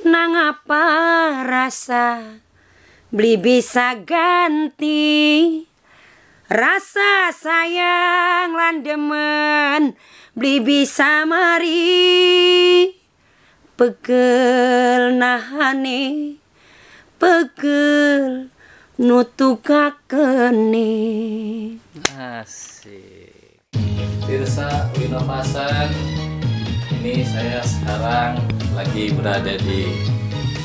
Nang apa rasa beli bisa ganti rasa sayang lan demen beli bisa mari pegel nahane pegel nutukakene. Asik. Tirsa Winovasan. Ini saya sekarang lagi berada di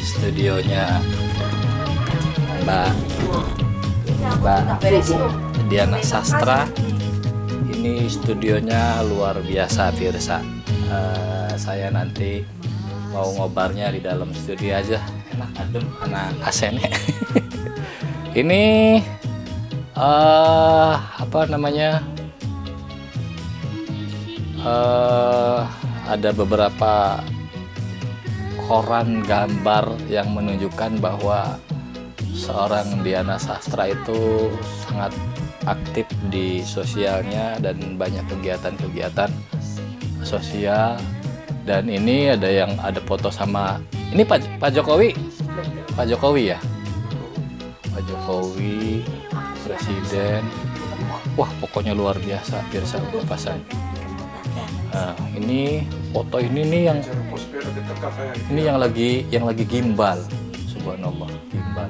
studionya Mbak Diana Sastra. Ini studionya luar biasa, Tirsa. Saya nanti mau ngobarnya di dalam studio aja, enak adem, anak AC-nya. Ini apa namanya? Ada beberapa koran gambar yang menunjukkan bahwa seorang Diana Sastra itu sangat aktif di sosialnya dan banyak kegiatan-kegiatan sosial. Dan ini ada foto sama ini Pak Jokowi ya, Pak Jokowi Presiden. Wah, pokoknya luar biasa, Tirsa Winovasan. Nah, ini foto ini nih yang lagi gimbal, subhanallah, gimbal.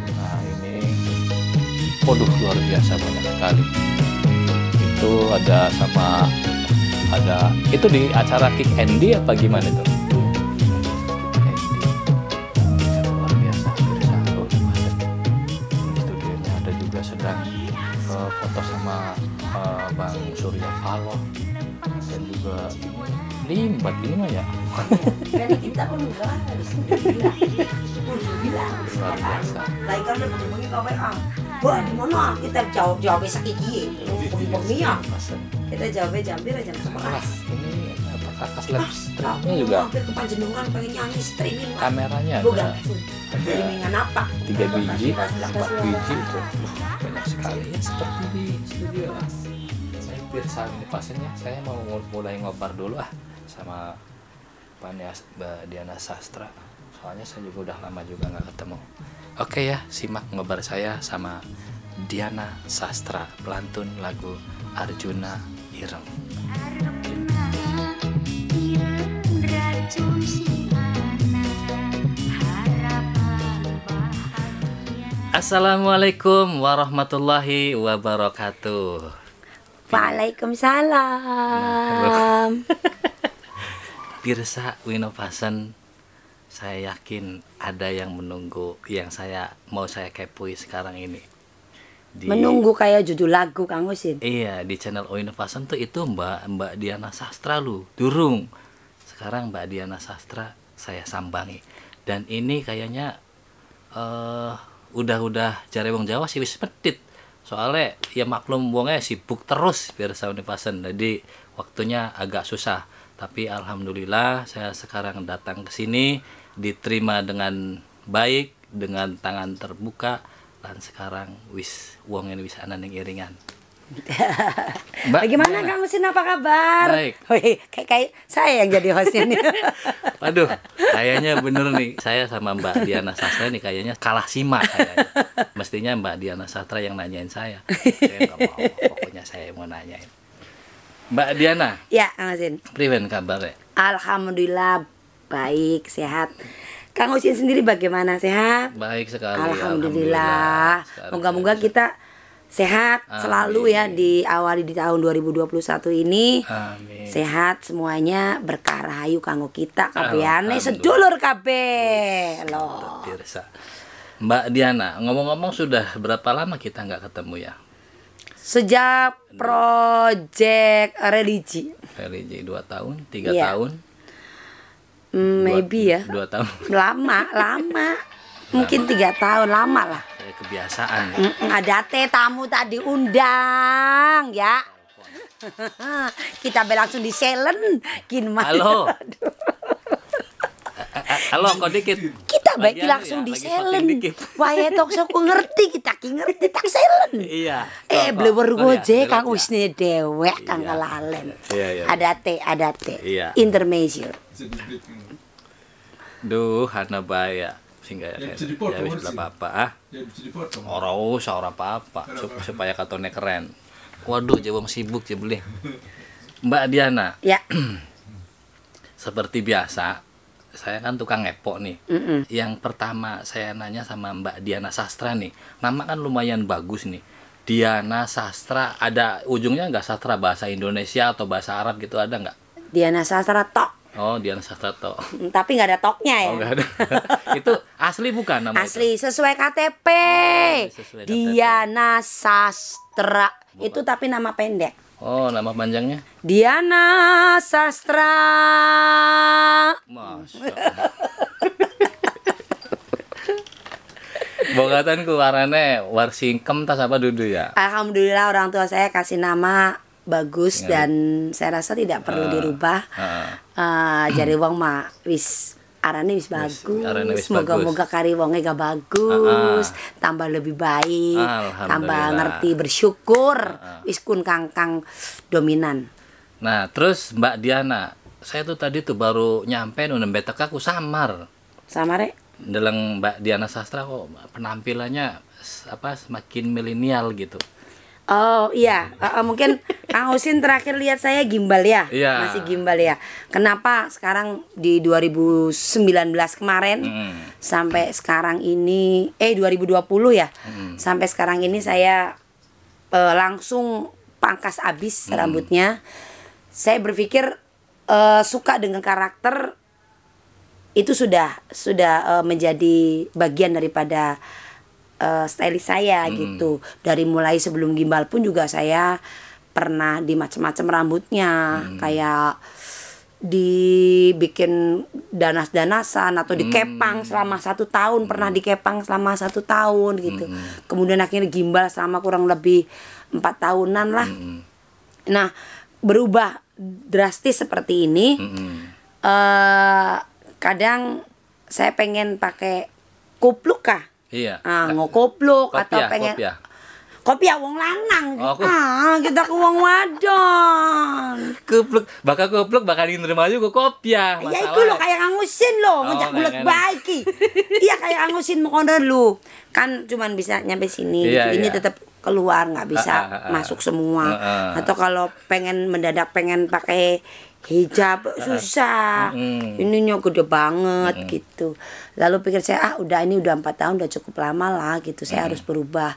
Nah, ini waduh, luar biasa, banyak sekali. Itu ada itu di acara Kick Andy apa gimana itu? Luar biasa, Tirsa Winovasan. Studionya ada juga sedang foto sama Bang Surya Paloh. Dan juga limbat ini mah ya. Jadi kita pun enggak harus bilang. Luar biasa. Lah kan udah begini kau WA. Wah, di mana kita jawab sakiki. Pemia. Kita jawab jam 11 jam 11. Ini apakah live streaming juga? Hampir kepanjenengan pengen nyanyi streaming. Kameranya Bukan. ada Streamingan apa? 3 biji, 4 biji itu. Banyak sekali ya, seperti di studio lah. Tirsa Winovasannya, saya mau mulai ngobar dulu sama Mbak Diana Sastra. Soalnya saya juga udah lama juga nggak ketemu. Oke ya, simak ngobar saya sama Diana Sastra, pelantun lagu Arjuna Ireng. Assalamualaikum warahmatullahi wabarakatuh. Waalaikumsalam. Tirsa Winovasan, saya yakin ada yang menunggu yang mau saya kepoin sekarang ini. Menunggu kayak judul lagu Kang Usin. Iya, di channel Winovasan tuh itu Mbak Diana Sastra lu, durung. Sekarang Mbak Diana Sastra saya sambangi. Dan ini kayaknya udah jarewong Jawa sih wis medit. Soalnya ya maklum wongnya sibuk terus Tirsa Winovasan, jadi waktunya agak susah. Tapi alhamdulillah saya sekarang datang ke sini diterima dengan baik, dengan tangan terbuka, dan sekarang wis wongnya wis ananing iringan. Bagaimana Kang Usin, apa kabar? Baik. Wih, kayak saya yang jadi hostnya nih. Waduh, kayaknya bener nih, saya sama Mbak Diana Sastra nih kayaknya kalah simak kayaknya. Mestinya Mbak Diana Sastra yang nanyain saya. Saya nggak mau, pokoknya saya mau nanyain. Mbak Diana. Ya, Kang Usin. Priwen kabarnya? Alhamdulillah baik, sehat. Kang Usin sendiri bagaimana, sehat? Baik sekali. Alhamdulillah. Moga-moga kita sehat selalu ya, diawali di tahun 2021 ini. Amin. Sehat semuanya, berkah rahayu kanggo kita kabehane sedulur kabeh loh. Tirsa. Mbak Diana, ngomong-ngomong sudah berapa lama kita nggak ketemu ya? Sejak project religi 2 tahun, 3 Iya. tahun? Maybe ya 2 tahun. lama mungkin 3 tahun, lama lah. Kebiasaan. Ada tamu tadi undang ya. Kita langsung di silent Halo. Halo, kok dikit. Kita baik langsung di silent. Wae tok sok ngerti, kita ki ngerti tak silent. Iya. Blewer goje Kang Usne dewek Kang kelalen. Iya. Ada T. Iya. Intermezzo. Duh, hana baya. Sehingga ya wis apa-apa ah. Ya bisa dipotong. Ora usah ora apa-apa supaya katone keren. Waduh, jawab sibuk ya boleh. Mbak Diana. Ya. Seperti biasa, saya kan tukang ngepok nih. Yang pertama saya nanya sama Mbak Diana Sastra nih. Nama kan lumayan bagus nih. Diana Sastra, ada ujungnya nggak sastra bahasa Indonesia atau bahasa Arab gitu, ada nggak? Diana Sastra tok. Oh, Diana Sastra tok. Tapi nggak ada toknya ya. Oh, nggak ada. Itu asli bukan nama Asli itu? sesuai KTP. Sesuai KTP. Diana Sastra. Bukan. Itu tapi nama pendek. Oh, nama panjangnya? Diana Sastra. Masya Allah. Bogatanku warnane warsingkem tas apa dudu ya? Alhamdulillah orang tua saya kasih nama bagus dan saya rasa tidak perlu dirubah. Jadi wong mah wis arane wis arane bagus. wis Moga-moga kari wonge gak bagus, tambah lebih baik, tambah ngerti bersyukur. Wis kun kangkang dominan. Nah, terus Mbak Diana, saya tuh tadi tuh baru nyampe nembetek aku samar. Sama rek. Dalam Mbak Diana Sastra kok penampilannya apa semakin milenial gitu. Oh iya, mungkin Kang Husin terakhir lihat saya gimbal ya, Iya. masih gimbal ya. Kenapa sekarang di 2019 kemarin sampai sekarang ini 2020 ya, sampai sekarang ini saya langsung pangkas abis rambutnya. Saya berpikir suka dengan karakter itu sudah menjadi bagian daripada stylist saya gitu. Dari mulai sebelum gimbal pun juga saya pernah di macam-macam rambutnya, kayak dibikin danas-danasan atau dikepang selama 1 tahun, pernah dikepang selama 1 tahun gitu. Kemudian akhirnya gimbal selama kurang lebih 4 tahunan lah. Nah, berubah drastis seperti ini. Kadang saya pengen pakai kupluk kah? Iya. Ngokupluk atau pengen kopiah wong lanang. Kita ke wong wadon. Kupluk, bakal nerima juga kopiah. Ya itu lo kayak Angusin lo, ngejak bulat baik. Iya kayak Angusin mokono lu. Kan cuman bisa nyampe sini. Ini tetap keluar, nggak bisa masuk semua. Atau kalau pengen mendadak pengen pakai hijab susah, ininya gede banget gitu. Lalu pikir saya udah ini udah 4 tahun udah cukup lama lah gitu. Saya harus berubah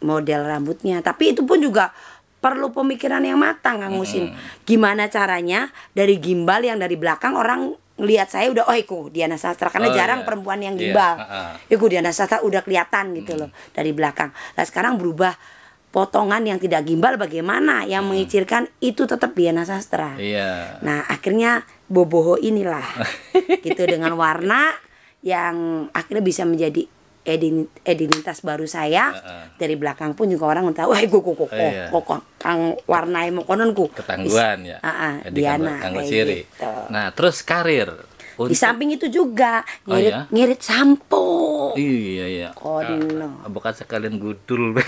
model rambutnya. Tapi itu pun juga perlu pemikiran yang matang, Kang Husin. Gimana caranya dari gimbal yang dari belakang orang ngelihat saya udah iku Diana Sastra, karena jarang perempuan yang gimbal. Iku Diana Sastra udah kelihatan gitu loh dari belakang. Nah sekarang berubah potongan yang tidak gimbal bagaimana yang mengicirkan itu tetap Diana Sastra. Nah akhirnya boboho inilah gitu dengan warna yang akhirnya bisa menjadi identitas baru saya. Dari belakang pun juga orang tahu kok kang warna mokononku ketangguhan ya. Diana ciri. Gitu. Nah terus karir di samping itu juga ngirit sampo. Iya. Bukan sekalian gudul.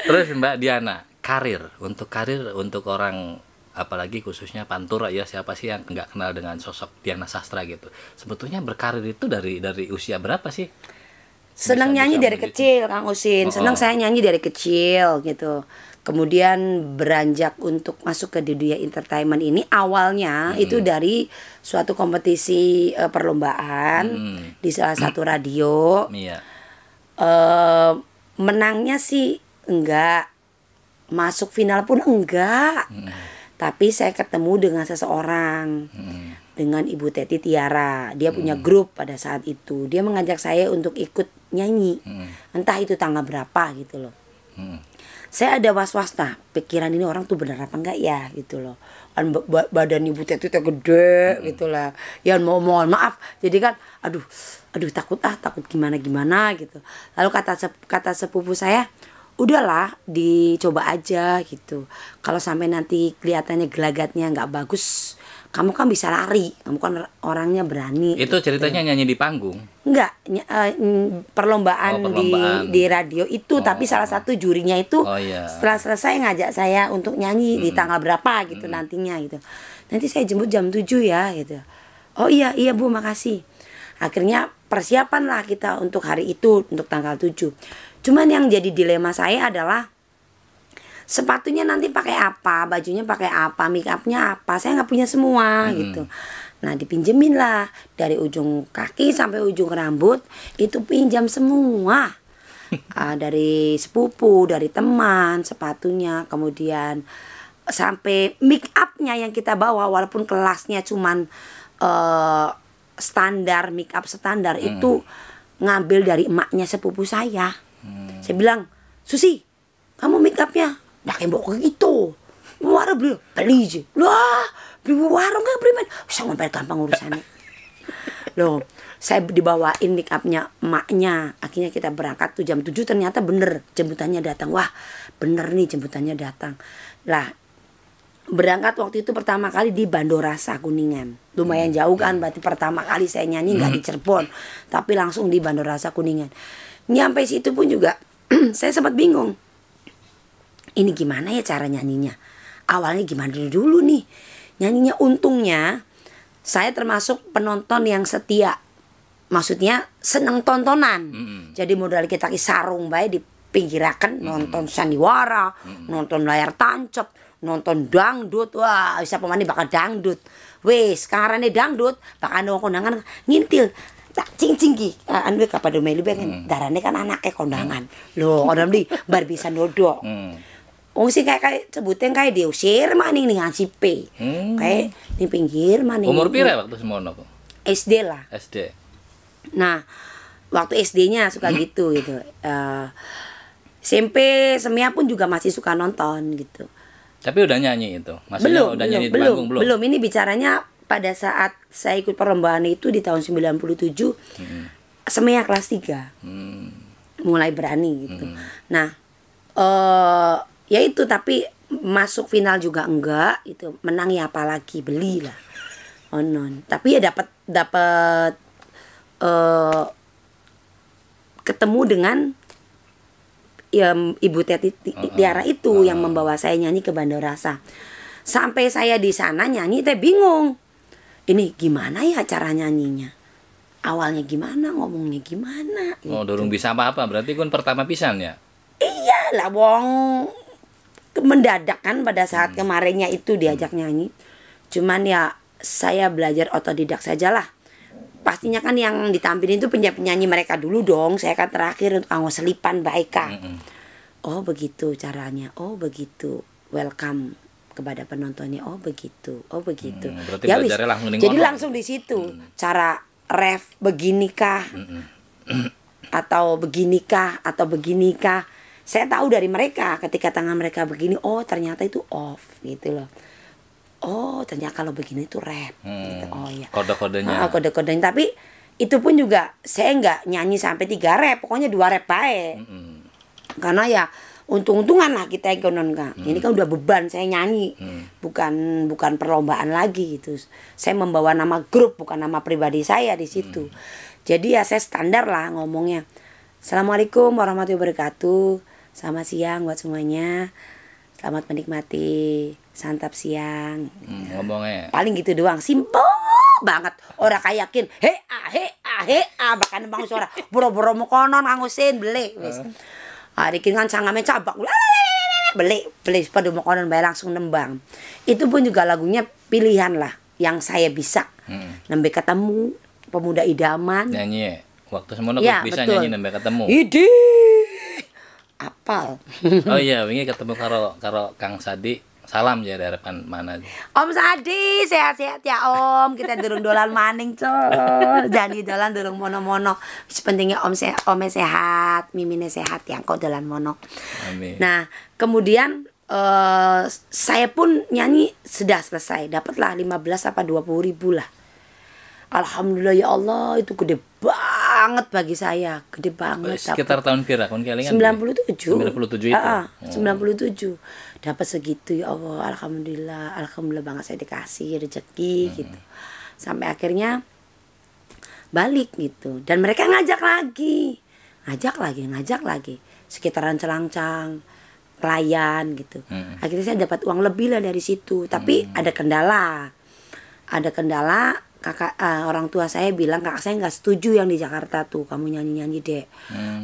Terus Mbak Diana, karir untuk orang apalagi khususnya pantura ya, siapa sih yang nggak kenal dengan sosok Diana Sastra gitu. Sebetulnya berkarir itu dari usia berapa sih? Senang nyanyi dari kecil, Kang Husin. Senang saya nyanyi dari kecil gitu. Kemudian beranjak untuk masuk ke dunia entertainment ini awalnya itu dari suatu kompetisi perlombaan di salah satu radio. Menangnya sih enggak, masuk final pun enggak. Tapi saya ketemu dengan seseorang, dengan Ibu Teti Tiara. Dia punya grup pada saat itu. Dia mengajak saya untuk ikut nyanyi. Entah itu tanggal berapa gitu loh. Saya ada was-was, pikiran ini orang tuh benar apa enggak ya gitu loh. Badan Ibu Teti itu gede gitu lah. Ya mohon maaf. Jadi kan aduh takut gimana gitu. Lalu kata sepupu saya, udahlah dicoba aja gitu. Kalau sampai nanti kelihatannya gelagatnya nggak bagus, kamu kan bisa lari, kamu kan orangnya berani. Itu ceritanya nyanyi di panggung? Enggak, perlombaan di radio itu. Tapi salah satu jurinya itu setelah selesai ngajak saya untuk nyanyi di tanggal berapa gitu nantinya gitu. nanti saya jemput jam 7 ya gitu. Oh iya Bu, makasih. Akhirnya persiapan lah kita untuk hari itu, untuk tanggal 7. Cuman yang jadi dilema saya adalah sepatunya nanti pakai apa, bajunya pakai apa, make upnya apa, saya nggak punya semua gitu. Nah dipinjemin lah dari ujung kaki sampai ujung rambut itu pinjam semua. Dari sepupu, dari teman, sepatunya, kemudian sampai make upnya yang kita bawa walaupun kelasnya cuman standar, make up standar itu ngambil dari emaknya sepupu saya. Saya bilang, Susi, kamu make upnya nggak kayak bawa gitu. Warung beli aja. Wah, beli warung nggak beli, bisa ngobrol gampang urusannya. Loh, saya dibawain make upnya emaknya. Akhirnya kita berangkat tuh jam 7, ternyata bener jemputannya datang. Wah, bener nih jemputannya datang. Lah, berangkat waktu itu pertama kali di Bandorasa Kuningan. Lumayan jauh kan, berarti pertama kali saya nyanyi nggak di Cirebon, tapi langsung di Bandorasa Kuningan. Nyampe situ pun juga saya sempat bingung. Ini gimana ya cara nyanyinya? Awalnya gimana dulu nih nyanyinya. Untungnya saya termasuk penonton yang setia. Maksudnya seneng tontonan. Jadi modal kita sarung baik di pinggirakan, nonton sandiwara, nonton layar tancap, nonton dangdut. Wah, bisa pemani bakal dangdut. Wes, karane dangdut, bakal kondangan ngintil. Tak cing ki, anu kapan melu ben darane kan anaknya kondangan. Loh, orang di bar bisa nodok. Wong sing kayak sebutin kayak diusir maning ning ngasipe. Kayak di pinggir maning. Umur pira waktu semono kok? SD lah. SD. Nah, waktu SD-nya suka gitu. SMP semia pun juga masih suka nonton gitu. Tapi udah nyanyi itu? Maksudnya udah nyanyi di panggung belum? Belum, ini bicaranya pada saat saya ikut perlombaan itu di tahun 97. Semia kelas 3. Mulai berani gitu. Nah, ya itu, tapi masuk final juga enggak itu, menang ya apalagi, belilah tapi ya dapat ketemu dengan ya Ibu Teti Tiara itu yang membawa saya nyanyi ke Bandorasa. Sampai saya di sana nyanyi teh bingung, ini gimana ya cara nyanyinya, awalnya gimana, ngomongnya gimana gitu. Oh, durung bisa apa-apa, berarti kan pertama pisan ya? Iya lah, wong mendadak kan pada saat kemarinnya itu diajak nyanyi. Cuman ya saya belajar otodidak sajalah. Pastinya kan yang ditampilin itu penyanyi mereka dulu dong. Saya kan terakhir untuk anggo selipan baika. Oh begitu caranya. Oh begitu. Welcome kepada penontonnya. Oh begitu. Oh begitu. Ya wis. Jadi langsung di situ. Cara ref beginikah atau beginikah atau beginikah. Saya tahu dari mereka ketika tangan mereka begini, oh ternyata itu off gitu loh. Oh ternyata kalau begini itu rap gitu. Oh iya, kode-kodenya. Kode-kodenya. Tapi itu pun juga saya nggak nyanyi sampai 3 rap, pokoknya 2 rap baik. Karena ya untung-untungan lah kita ekonon kan. Ini kan udah beban saya nyanyi, bukan perlombaan lagi gitu. Saya membawa nama grup, bukan nama pribadi saya di situ. Jadi ya saya standar lah ngomongnya. Assalamualaikum warahmatullahi wabarakatuh. Selamat siang buat semuanya. Selamat menikmati santap siang. Ngomongnya paling gitu doang, simple banget. Orang kayakin he bahkan bang suara boro-boro mau konon ngangusin beli wis. Hari kan cangame cabak beli pada mau konon bayar langsung nembang. Itu pun juga lagunya pilihan lah yang saya bisa. Nembe ketemu pemuda idaman. Nyanyi waktu semono ya, bisa betul. Nyanyi nembe ketemu. Idi apal. Oh iya, wingi ketemu karo Kang Sadi. Salam ya dari harapan mana? Om Sadi, sehat-sehat ya Om. Kita durung dolan maning, Col. Jangan dolan durung mono-mono. Pentingnya Om sehat, mimine sehat yang kau dolan mono. Amin. Nah, kemudian saya pun nyanyi sudah selesai. Dapatlah 15 apa 20 ribu lah. Alhamdulillah ya Allah, itu gede banget bagi saya, gede banget. Sekitar tahun pira kon kelingan? 97. 97 itu. 97. Dapat segitu ya Allah, alhamdulillah banget saya dikasih rezeki gitu. Sampai akhirnya balik gitu. Dan mereka ngajak lagi. Sekitaran Celangcang, pelayan gitu. Akhirnya saya dapat uang lebih lah dari situ. Tapi ada kendala. ada kendala, orang tua saya bilang kakak saya nggak setuju yang di Jakarta tuh kamu nyanyi dek,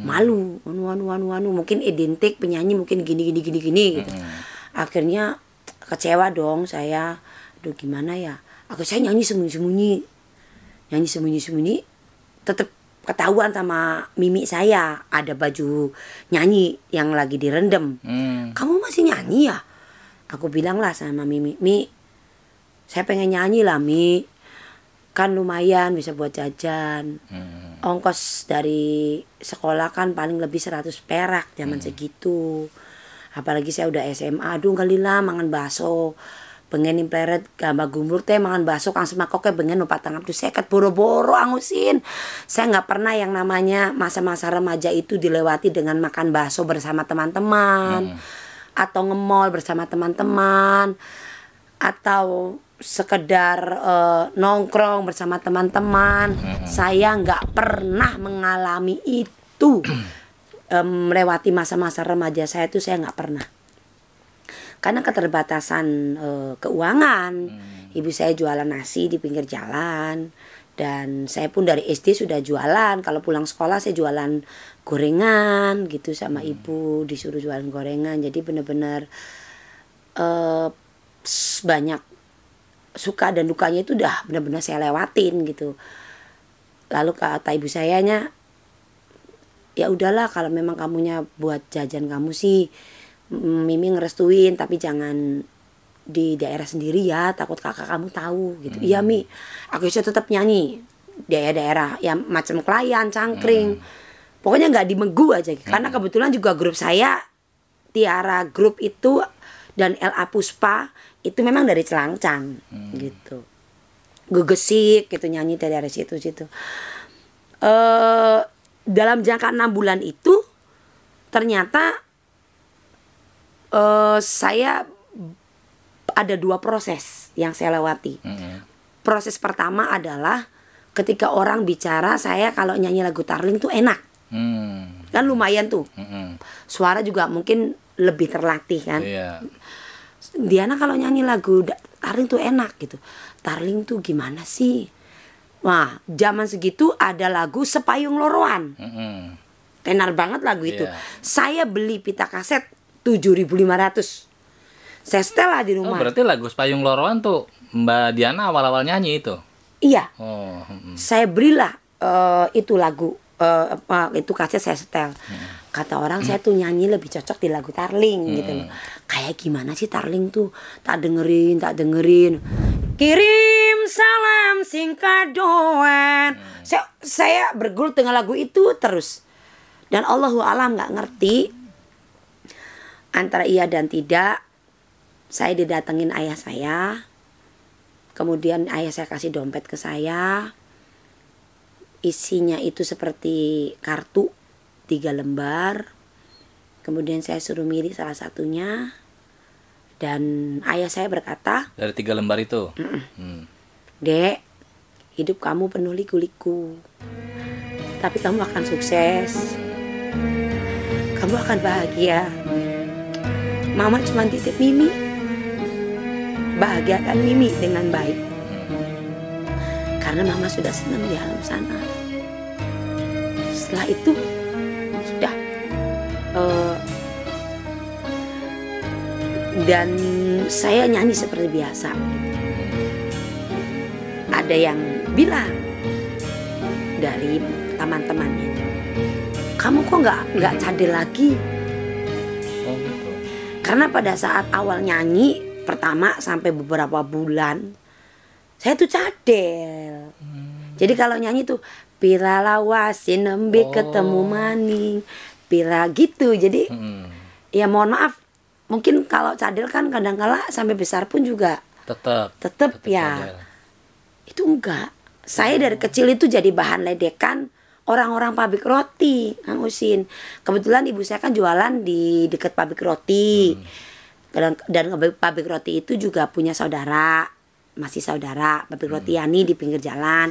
malu, anu, mungkin identik penyanyi mungkin gini gitu. Akhirnya kecewa dong saya, aduh gimana ya, saya nyanyi sembunyi sembunyi, tetap ketahuan sama mimi saya ada baju nyanyi yang lagi direndam. Kamu masih nyanyi ya? Aku bilang lah sama mimi, Mi, saya pengen nyanyi lah Mi, kan lumayan bisa buat jajan. Ongkos dari sekolah kan paling lebih 100 perak zaman segitu. Apalagi saya udah SMA, aduh kalilah mangan bakso. Pengen impleret gambar gumur teh mangan bakso kang semakoknya pengen numpak tangan tuh seket boro-boro angusin. Saya nggak pernah yang namanya masa-masa remaja itu dilewati dengan makan bakso bersama teman-teman, atau nge-mall bersama teman-teman, atau sekedar nongkrong bersama teman-teman. Saya nggak pernah mengalami itu. Melewati masa-masa remaja saya itu saya nggak pernah, karena keterbatasan keuangan. Ibu saya jualan nasi di pinggir jalan, dan saya pun dari SD sudah jualan. Kalau pulang sekolah saya jualan gorengan gitu sama ibu, disuruh jualan gorengan. Jadi benar-benar banyak suka dan dukanya itu udah benar-benar saya lewatin gitu. Lalu kata ibu sayanya, ya udahlah kalau memang kamunya buat jajan kamu sih Mimi ngerestuin, tapi jangan di daerah sendiri ya, takut kakak kamu tahu gitu. Iya Mi, aku bisa tetap nyanyi daerah-daerah yang macam Klayan, Cangkring, pokoknya nggak di Megu aja. Karena kebetulan juga grup saya Tiara Group itu dan LA Puspa itu memang dari Celangcang gitu. Gegesik gitu, nyanyi dari situ. Dalam jangka 6 bulan itu ternyata saya ada 2 proses yang saya lewati. Proses pertama adalah ketika orang bicara saya kalau nyanyi lagu Tarling tuh enak. Kan lumayan tuh. Suara juga mungkin lebih terlatih kan. Diana kalau nyanyi lagu Tarling tuh enak gitu. Tarling tuh gimana sih? Wah, zaman segitu ada lagu Sepayung Loroan. Tenar banget lagu itu. Saya beli pita kaset 7.500. Saya setel lah di rumah. Oh, berarti lagu Sepayung Loroan tuh Mbak Diana awal-awal nyanyi itu? Iya. Saya belilah itu lagu, itu kaset saya setel. Kata orang saya tuh nyanyi lebih cocok di lagu Tarling gitu loh. Kayak gimana sih Tarling tuh? Tak dengerin. Kirim salam singkat doen. Saya bergelut dengan lagu itu terus. Dan Allahu alam nggak ngerti antara iya dan tidak. Saya didatengin ayah saya. Kemudian ayah saya kasih dompet ke saya. Isinya itu seperti kartu 3 lembar. Kemudian saya suruh milih salah satunya. Dan ayah saya berkata, dari 3 lembar itu, Dek, hidup kamu penuh liku-liku, tapi kamu akan sukses. Kamu akan bahagia. Mama cuma titip Mimi, bahagiakan Mimi dengan baik. Karena Mama sudah senang di alam sana. Setelah itu sudah dan saya nyanyi seperti biasa. Ada yang bilang dari teman-temannya, kamu kok nggak cadel lagi? Oh gitu. Karena pada saat awal nyanyi pertama sampai beberapa bulan saya tuh cadel. Jadi kalau nyanyi tuh pila lawasin nembe ketemu maning, pila gitu. Jadi ya mohon maaf, mungkin kalau cadel kan kadang-kala sampai besar pun juga tetap ya cadel. Itu enggak. Saya dari kecil itu jadi bahan ledekan orang-orang pabrik roti, Kang Usin. Kebetulan ibu saya kan jualan di dekat pabrik roti. Dan pabrik roti itu juga punya saudara, masih saudara, pabrik roti Yani di pinggir jalan.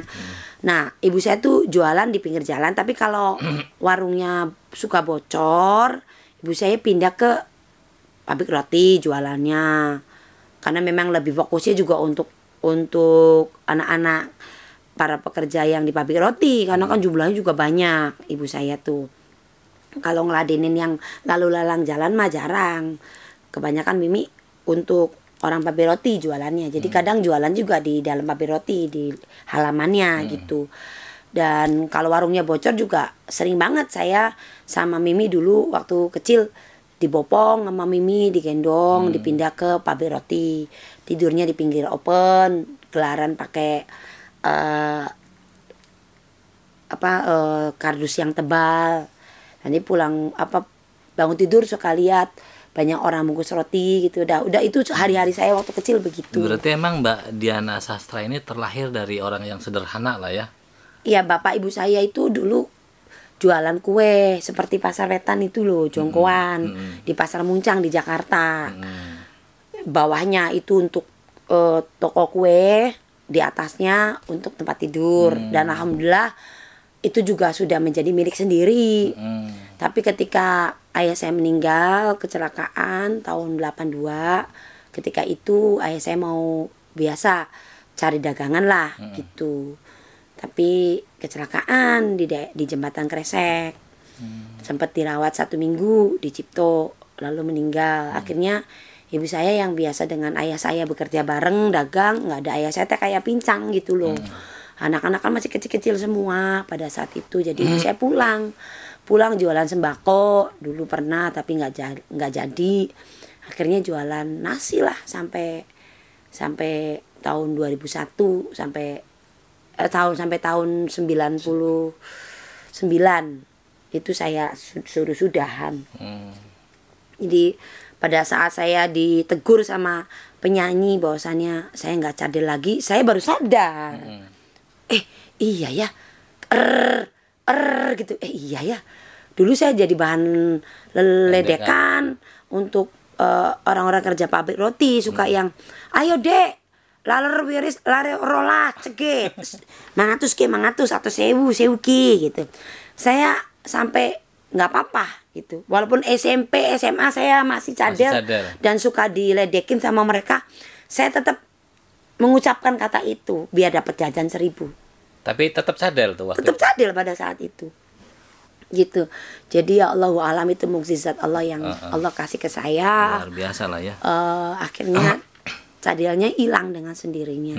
Nah, ibu saya tuh jualan di pinggir jalan, tapi kalau warungnya suka bocor, ibu saya pindah ke pabrik roti jualannya. Karena memang lebih fokusnya juga untuk untuk anak-anak para pekerja yang di pabrik roti, karena kan jumlahnya juga banyak ibu saya tuh. Kalau ngeladenin yang lalu lalang jalan mah jarang. Kebanyakan Mimi untuk orang pabrik roti jualannya. Jadi kadang jualan juga di dalam pabrik roti di halamannya gitu. Dan kalau warungnya bocor juga sering banget saya sama Mimi dulu waktu kecil dibopong sama Mimi, digendong, dipindah ke pabrik roti. Tidurnya di pinggir open, gelaran pakai kardus yang tebal. Nanti pulang bangun tidur suka lihat banyak orang bungkus roti gitu. Udah itu hari-hari saya waktu kecil begitu. Berarti emang Mbak Diana Sastra ini terlahir dari orang yang sederhana lah ya. Iya, bapak ibu saya itu dulu jualan kue seperti pasar wetan itu loh, jongkoan di pasar Muncang di Jakarta. Bawahnya itu untuk toko kue, di atasnya untuk tempat tidur. Dan alhamdulillah itu juga sudah menjadi milik sendiri. Tapi ketika ayah saya meninggal kecelakaan tahun 82, ketika itu ayah saya mau biasa cari dagangan lah gitu. Tapi kecelakaan di jembatan Kresek. Sempat dirawat 1 minggu di Cipto, lalu meninggal. Akhirnya ibu saya yang biasa dengan ayah saya bekerja bareng dagang, nggak ada ayah saya kayak pincang gitu loh. Anak-anak kan masih kecil-kecil semua pada saat itu. Jadi ibu saya pulang jualan sembako dulu pernah, tapi nggak jadi. Akhirnya jualan nasi lah sampai tahun 2001 sampai tahun 99 itu saya suruh sudahan. Jadi pada saat saya ditegur sama penyanyi bahwasannya saya nggak cadel lagi, saya baru sadar. Iya ya, gitu. Iya ya. Dulu saya jadi bahan ledekan untuk orang-orang kerja pabrik roti, suka yang, ayo dek, laler wiris, lare rola, ceget, mangatus atau sewu gitu. Saya sampai nggak apa-apa gitu. Walaupun SMP, SMA saya masih cadel dan suka diledekin sama mereka, saya tetap mengucapkan kata itu biar dapat jajan 1.000. Tapi tetap cadel tuh waktu. Tetap cadel pada saat itu. Gitu. Jadi ya Allahu alam itu mukjizat Allah yang Allah kasih ke saya. Luar biasa lah ya. Akhirnya cadelnya hilang dengan sendirinya.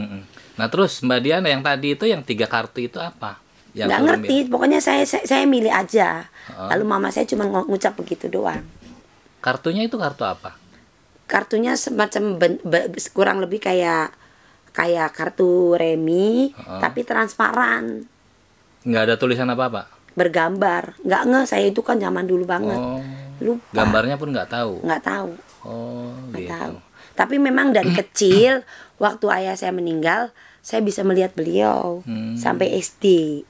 Nah terus Mbak Diana yang tadi itu yang 3 kartu itu apa? Nggak ngerti, pokoknya saya milih aja. Lalu mama saya cuma ngucap begitu doang. Kartunya itu kartu apa? Kartunya semacam kurang lebih kayak kartu remi, tapi transparan. Nggak ada tulisan apa-apa? Bergambar. Nggak saya itu kan zaman dulu banget. Lupa. Gambarnya pun nggak tahu? Nggak tahu. Nggak gitu. Tahu. Tapi memang dari kecil, waktu ayah saya meninggal, saya bisa melihat beliau sampai SD.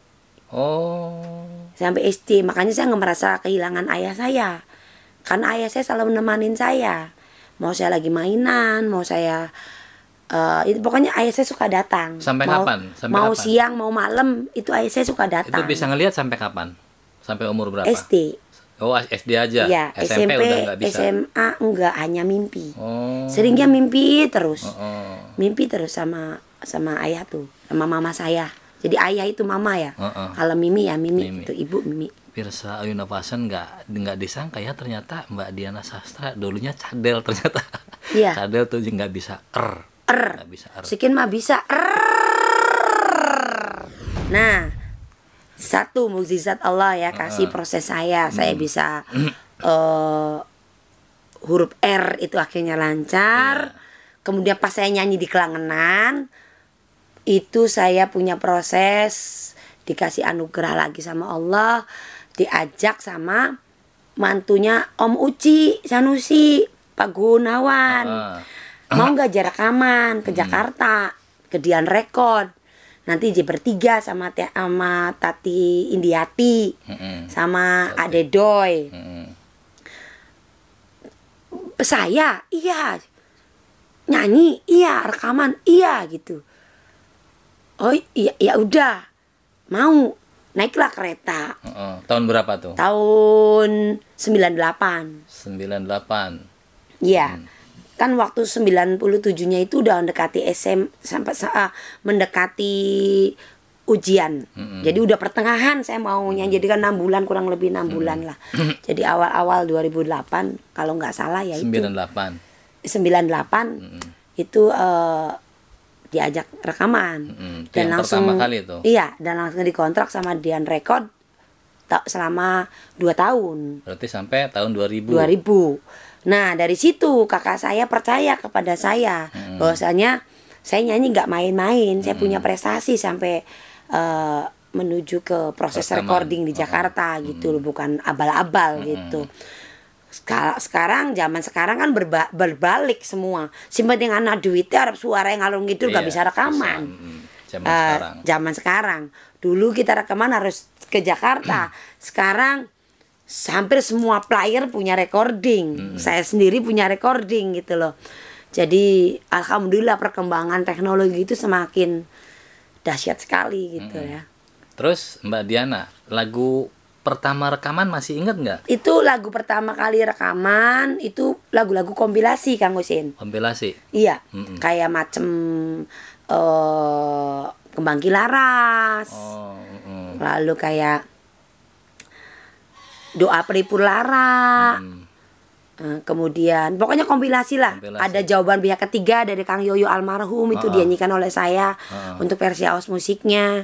Sampai SD, makanya saya nggak merasa kehilangan ayah saya. Karena ayah saya selalu menemanin saya. Mau saya lagi mainan, mau saya itu pokoknya ayah saya suka datang. Sampai kapan? Mau siang, mau malam, itu ayah saya suka datang. Itu bisa ngelihat sampai kapan? Sampai umur berapa? SD. SD aja? Ya, SMP udah nggak bisa? SMA enggak, hanya mimpi. Seringnya mimpi terus. Mimpi terus sama ayah tuh, sama mama saya. Jadi ayah itu mama ya. Kalau Mimi ya Mimi. Itu ibu Mimi. Pirsa Ayuna Pasen nggak disangka ya ternyata Mbak Diana Sastra dulunya cadel ternyata. Iya. Cadel tuh nggak bisa nggak bisa Sikin mah bisa Nah, satu mukjizat Allah ya kasih proses saya bisa huruf R itu akhirnya lancar. Kemudian pas saya nyanyi di Kelangenan itu saya punya proses dikasih anugerah lagi sama Allah, diajak sama mantunya Om Uci Sanusi, Pak Gunawan. Mau nggak jarak aman ke Jakarta, ke Dian Record. Nanti bertiga sama Tati Indiati, sama Ade Doy. Saya, iya. Nyanyi, iya. Rekaman, iya gitu. Oh iya, ya udah. Mau. Naiklah kereta. Tahun berapa tuh? Tahun 98. 98. Iya. kan waktu 97-nya itu udah mendekati sampai mendekati ujian. Jadi udah pertengahan saya maunya. Jadi kan 6 bulan, kurang lebih 6 bulan lah. Jadi awal-awal 2008 kalau nggak salah ya 98 itu diajak rekaman. Dan yang langsung pertama kali itu. Iya, dan langsung dikontrak sama Dian Record selama 2 tahun. Berarti sampai tahun 2000. Nah dari situ kakak saya percaya kepada saya bahwasanya saya nyanyi nggak main-main. Saya punya prestasi sampai menuju ke proses recording di Jakarta gitu loh, bukan abal-abal gitu. Sekarang zaman sekarang kan berbalik semua. Sing penting anak duitnya harap suara yang ngalung ngidul gak bisa rekaman. Zaman sekarang. Dulu kita rekaman harus ke Jakarta. Sekarang hampir semua player punya recording. Saya sendiri punya recording gitu loh. Jadi alhamdulillah perkembangan teknologi itu semakin dahsyat sekali gitu ya. Terus Mbak Diana, lagu pertama rekaman masih ingat nggak? Itu lagu pertama kali rekaman itu lagu-lagu kompilasi Kang Husin. Kompilasi? Iya, kayak macem Kembang Kilaras. Lalu kayak Doa Pelipur Lara. Kemudian pokoknya kompilasi lah. Ada Jawaban Pihak Ketiga dari Kang Yoyo almarhum, itu dinyanyikan oleh saya untuk versi house musiknya.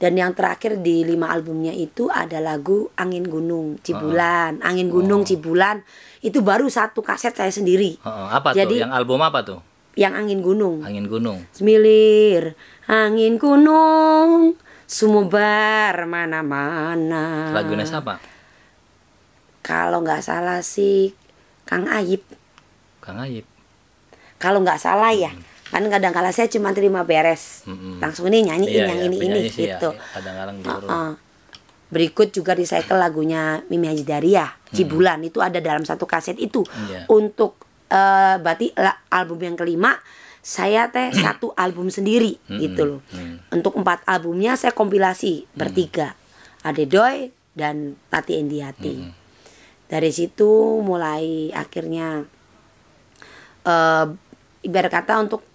Dan yang terakhir di 5 albumnya itu ada lagu Angin Gunung Cibulan. Angin Gunung Cibulan itu baru 1 kaset saya sendiri. Apa Jadi, tuh? Yang album apa tuh? Yang Angin Gunung. Angin Gunung. Semilir angin gunung sumebar mana-mana. Lagunya siapa? Kalau nggak salah sih Kang Ayib. Kang Ayib. Kalau nggak salah ya. Kan kadang-kala saya cuma terima beres. Langsung ini nyanyiin yang ini gitu. Ya, kadang-kadang gitu. Berikut juga recycle lagunya Mimi Haji Daria, Cibulan, itu ada dalam 1 kaset itu. Untuk berarti album yang kelima saya 1 album sendiri gitu loh. Untuk 4 albumnya saya kompilasi bertiga. Adedoy dan Tati Indiati. Dari situ mulai akhirnya ibarat kata untuk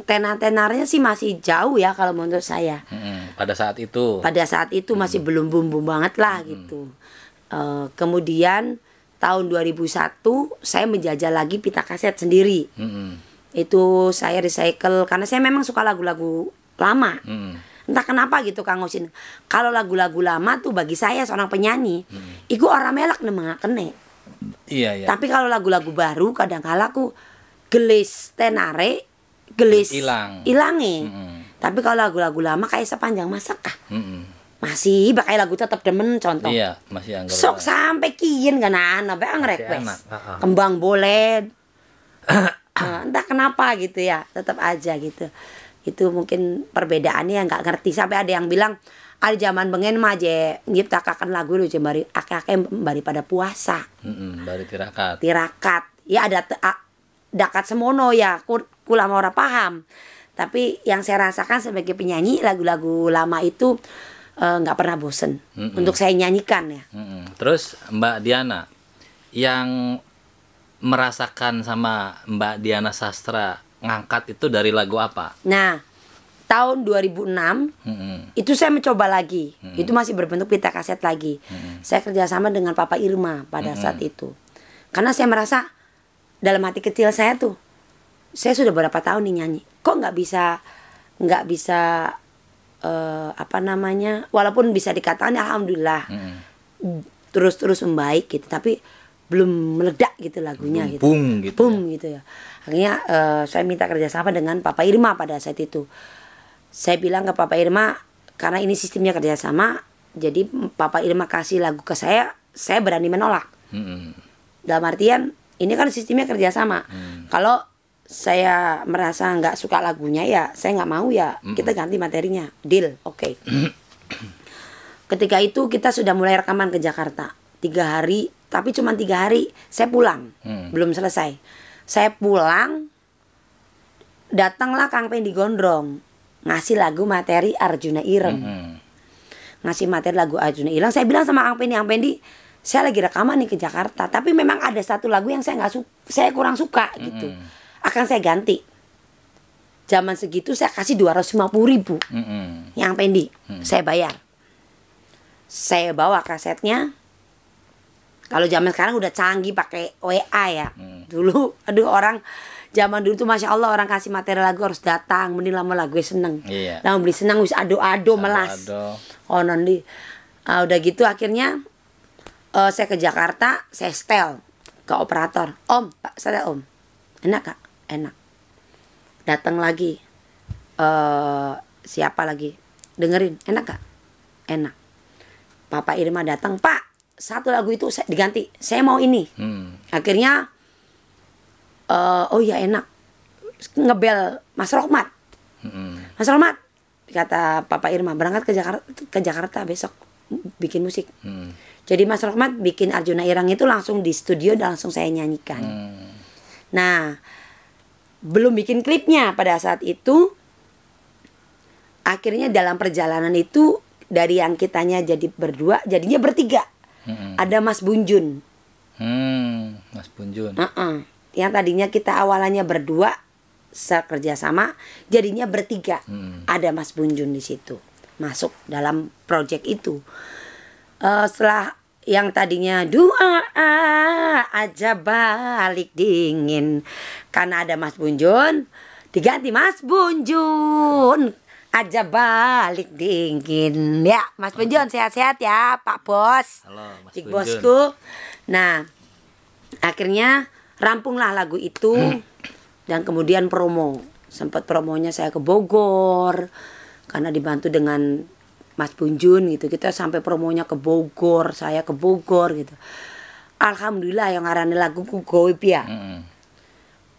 tenar-tenarnya sih masih jauh ya kalau menurut saya. Pada saat itu. Pada saat itu masih belum boom banget lah gitu. Kemudian tahun 2001 saya menjajal lagi pita kaset sendiri. Itu saya recycle karena saya memang suka lagu-lagu lama. Entah kenapa gitu Kang Husin. Kalau lagu-lagu lama tuh bagi saya seorang penyanyi, iku orang melak nemang kene. Iya. Tapi kalau lagu-lagu baru kadang-kala aku gelis tenare, gelis ilange. Tapi kalau lagu-lagu lama kayak Sepanjang Masa kah? Masih pakai lagu tetap demen contoh. Iya, masih anggar. Sok sampai kian kan sampai request. Kembang Boleh. Entah kenapa gitu ya, tetap aja gitu. Itu mungkin perbedaannya nggak ngerti. Sampai ada yang bilang ada zaman bengen mah je nyiptakakan lagu lu je bari akeh-akeh bari pada puasa. Bari tirakat. Ya ada dakat semono ya, kula mau ora paham. Tapi yang saya rasakan sebagai penyanyi lagu-lagu lama itu nggak pernah bosen untuk saya nyanyikan ya. Terus Mbak Diana yang merasakan sama Mbak Diana Sastra ngangkat itu dari lagu apa? Nah, tahun 2006 itu saya mencoba lagi. Itu masih berbentuk pita kaset lagi. Saya kerjasama dengan Papa Irma pada saat itu. Karena saya merasa dalam hati kecil saya tuh, saya sudah berapa tahun nih nyanyi, kok nggak bisa apa namanya, walaupun bisa dikatakan alhamdulillah terus membaik gitu, tapi belum meledak gitu lagunya gitu. Boom gitu ya. Akhirnya saya minta kerjasama dengan Papa Irma pada saat itu. Saya bilang ke Papa Irma, karena ini sistemnya kerjasama, jadi Papa Irma kasih lagu ke saya berani menolak. Dalam artian ini kan sistemnya kerjasama. Kalau saya merasa nggak suka lagunya ya saya nggak mau ya, kita ganti materinya, deal, oke. Ketika itu kita sudah mulai rekaman ke Jakarta 3 hari, tapi cuma 3 hari saya pulang, belum selesai. Saya pulang, datanglah Kang Pendi Gondrong ngasih lagu materi Arjuna Ireng, ngasih materi lagu Arjuna Ireng. Saya bilang sama Kang Pendi, saya lagi rekaman nih ke Jakarta, tapi memang ada satu lagu yang saya kurang suka gitu. Akan saya ganti. Zaman segitu saya kasih 250.000. Yang Pendi, saya bayar. Saya bawa kasetnya. Kalau zaman sekarang udah canggih pakai WA ya. Dulu, aduh orang zaman dulu tuh Masya Allah orang kasih materi lagu harus datang. Mending lama lagu seneng. Iya. Lama beli seneng wis ado-ado melas. Oh nanti. Udah gitu akhirnya saya ke Jakarta. Saya setel ke operator. Om, Pak saya om. Enak Kak? Enak. Datang lagi. Siapa lagi? Dengerin. Enak Kak? Enak. Papa Irma datang, Pak, satu lagu itu diganti. Saya mau ini. Akhirnya, oh ya enak. Ngebel Mas Rohmat. Mas Rohmat, kata Papa Irma, berangkat ke Jakarta besok bikin musik. Jadi Mas Rohmat bikin Arjuna Irang itu langsung di studio dan langsung saya nyanyikan. Nah, belum bikin klipnya pada saat itu. Akhirnya dalam perjalanan itu dari yang kitanya jadi berdua, jadinya bertiga. Ada Mas Bunjun. Mas Bunjun. Yang tadinya kita awalannya berdua, sekerja sama, jadinya bertiga. Ada Mas Bunjun di situ, masuk dalam project itu. Setelah yang tadinya doa aja balik dingin, karena ada Mas Bunjun, diganti Mas Bunjun aja balik dingin ya. Mas Bunjun sehat-sehat ya Pak Bos. Halo Mas Cik Bunjun. Bosku. Nah akhirnya rampunglah lagu itu. Dan kemudian promo. Sempat promonya saya ke Bogor, karena dibantu dengan Mas Bunjun gitu. Kita sampai promonya ke Bogor. Saya ke Bogor gitu. Alhamdulillah yang ngarani lagu ku goib ya.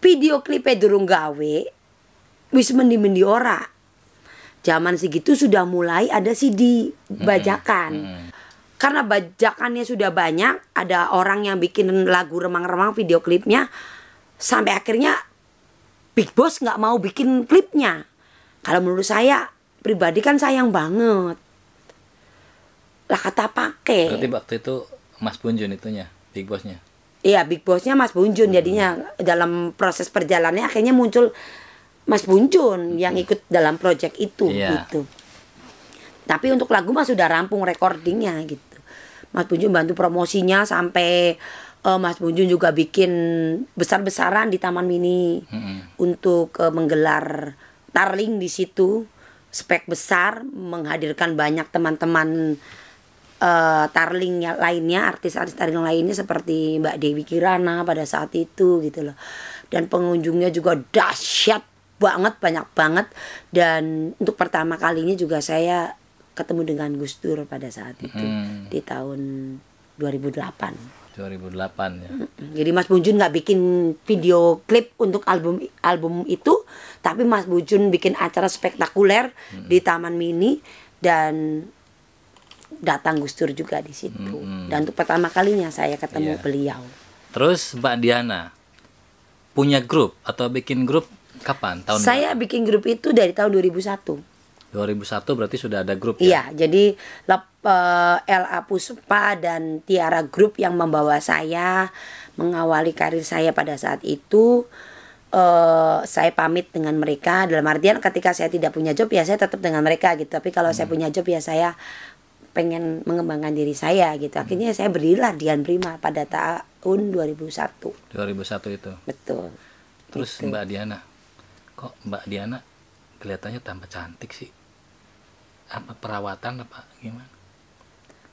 Video klipnya durung gawe, wis mendi-mendi ora. Zaman segitu sudah mulai ada CD bajakan. Karena bajakannya sudah banyak, ada orang yang bikin lagu remang-remang video klipnya, sampai akhirnya Big Boss nggak mau bikin klipnya. Kalau menurut saya pribadi kan sayang banget. Lah kata pakai. Berarti waktu itu Mas Bunjun itunya, Big Boss-nya. Iya, Big Boss-nya Mas Bunjun. Jadinya dalam proses perjalanannya akhirnya muncul Mas Bunjun yang ikut dalam project itu gitu. Tapi untuk lagu mah sudah rampung recordingnya gitu. Mas Bunjun bantu promosinya sampai Mas Bunjun juga bikin besar-besaran di Taman Mini untuk menggelar tarling di situ, spek besar, menghadirkan banyak teman-teman tarling lainnya, artis-artis tarling lainnya seperti Mbak Dewi Kirana pada saat itu gitu loh. Dan pengunjungnya juga dahsyat banget, banyak banget. Dan untuk pertama kalinya juga saya ketemu dengan Gus Dur pada saat itu di tahun 2008 ya. Jadi Mas Bunjun nggak bikin video klip untuk album itu, tapi Mas Bunjun bikin acara spektakuler di Taman Mini dan datang Gus Dur juga di situ. Dan untuk pertama kalinya saya ketemu beliau. Terus Mbak Diana punya grup atau bikin grup kapan? Saya bikin grup itu dari tahun 2001. 2001 berarti sudah ada grup Iya, ya? jadi LA Puspa dan Tiara Group yang membawa saya mengawali karir saya pada saat itu. Saya pamit dengan mereka, dalam artian ketika saya tidak punya job ya saya tetap dengan mereka gitu. Tapi kalau saya punya job ya saya pengen mengembangkan diri saya gitu. Akhirnya saya berdirilah Dian Prima pada tahun 2001. 2001 itu? Betul. Terus gitu. Mbak Diana, kok Mbak Diana kelihatannya tambah cantik sih? Apa perawatan apa gimana?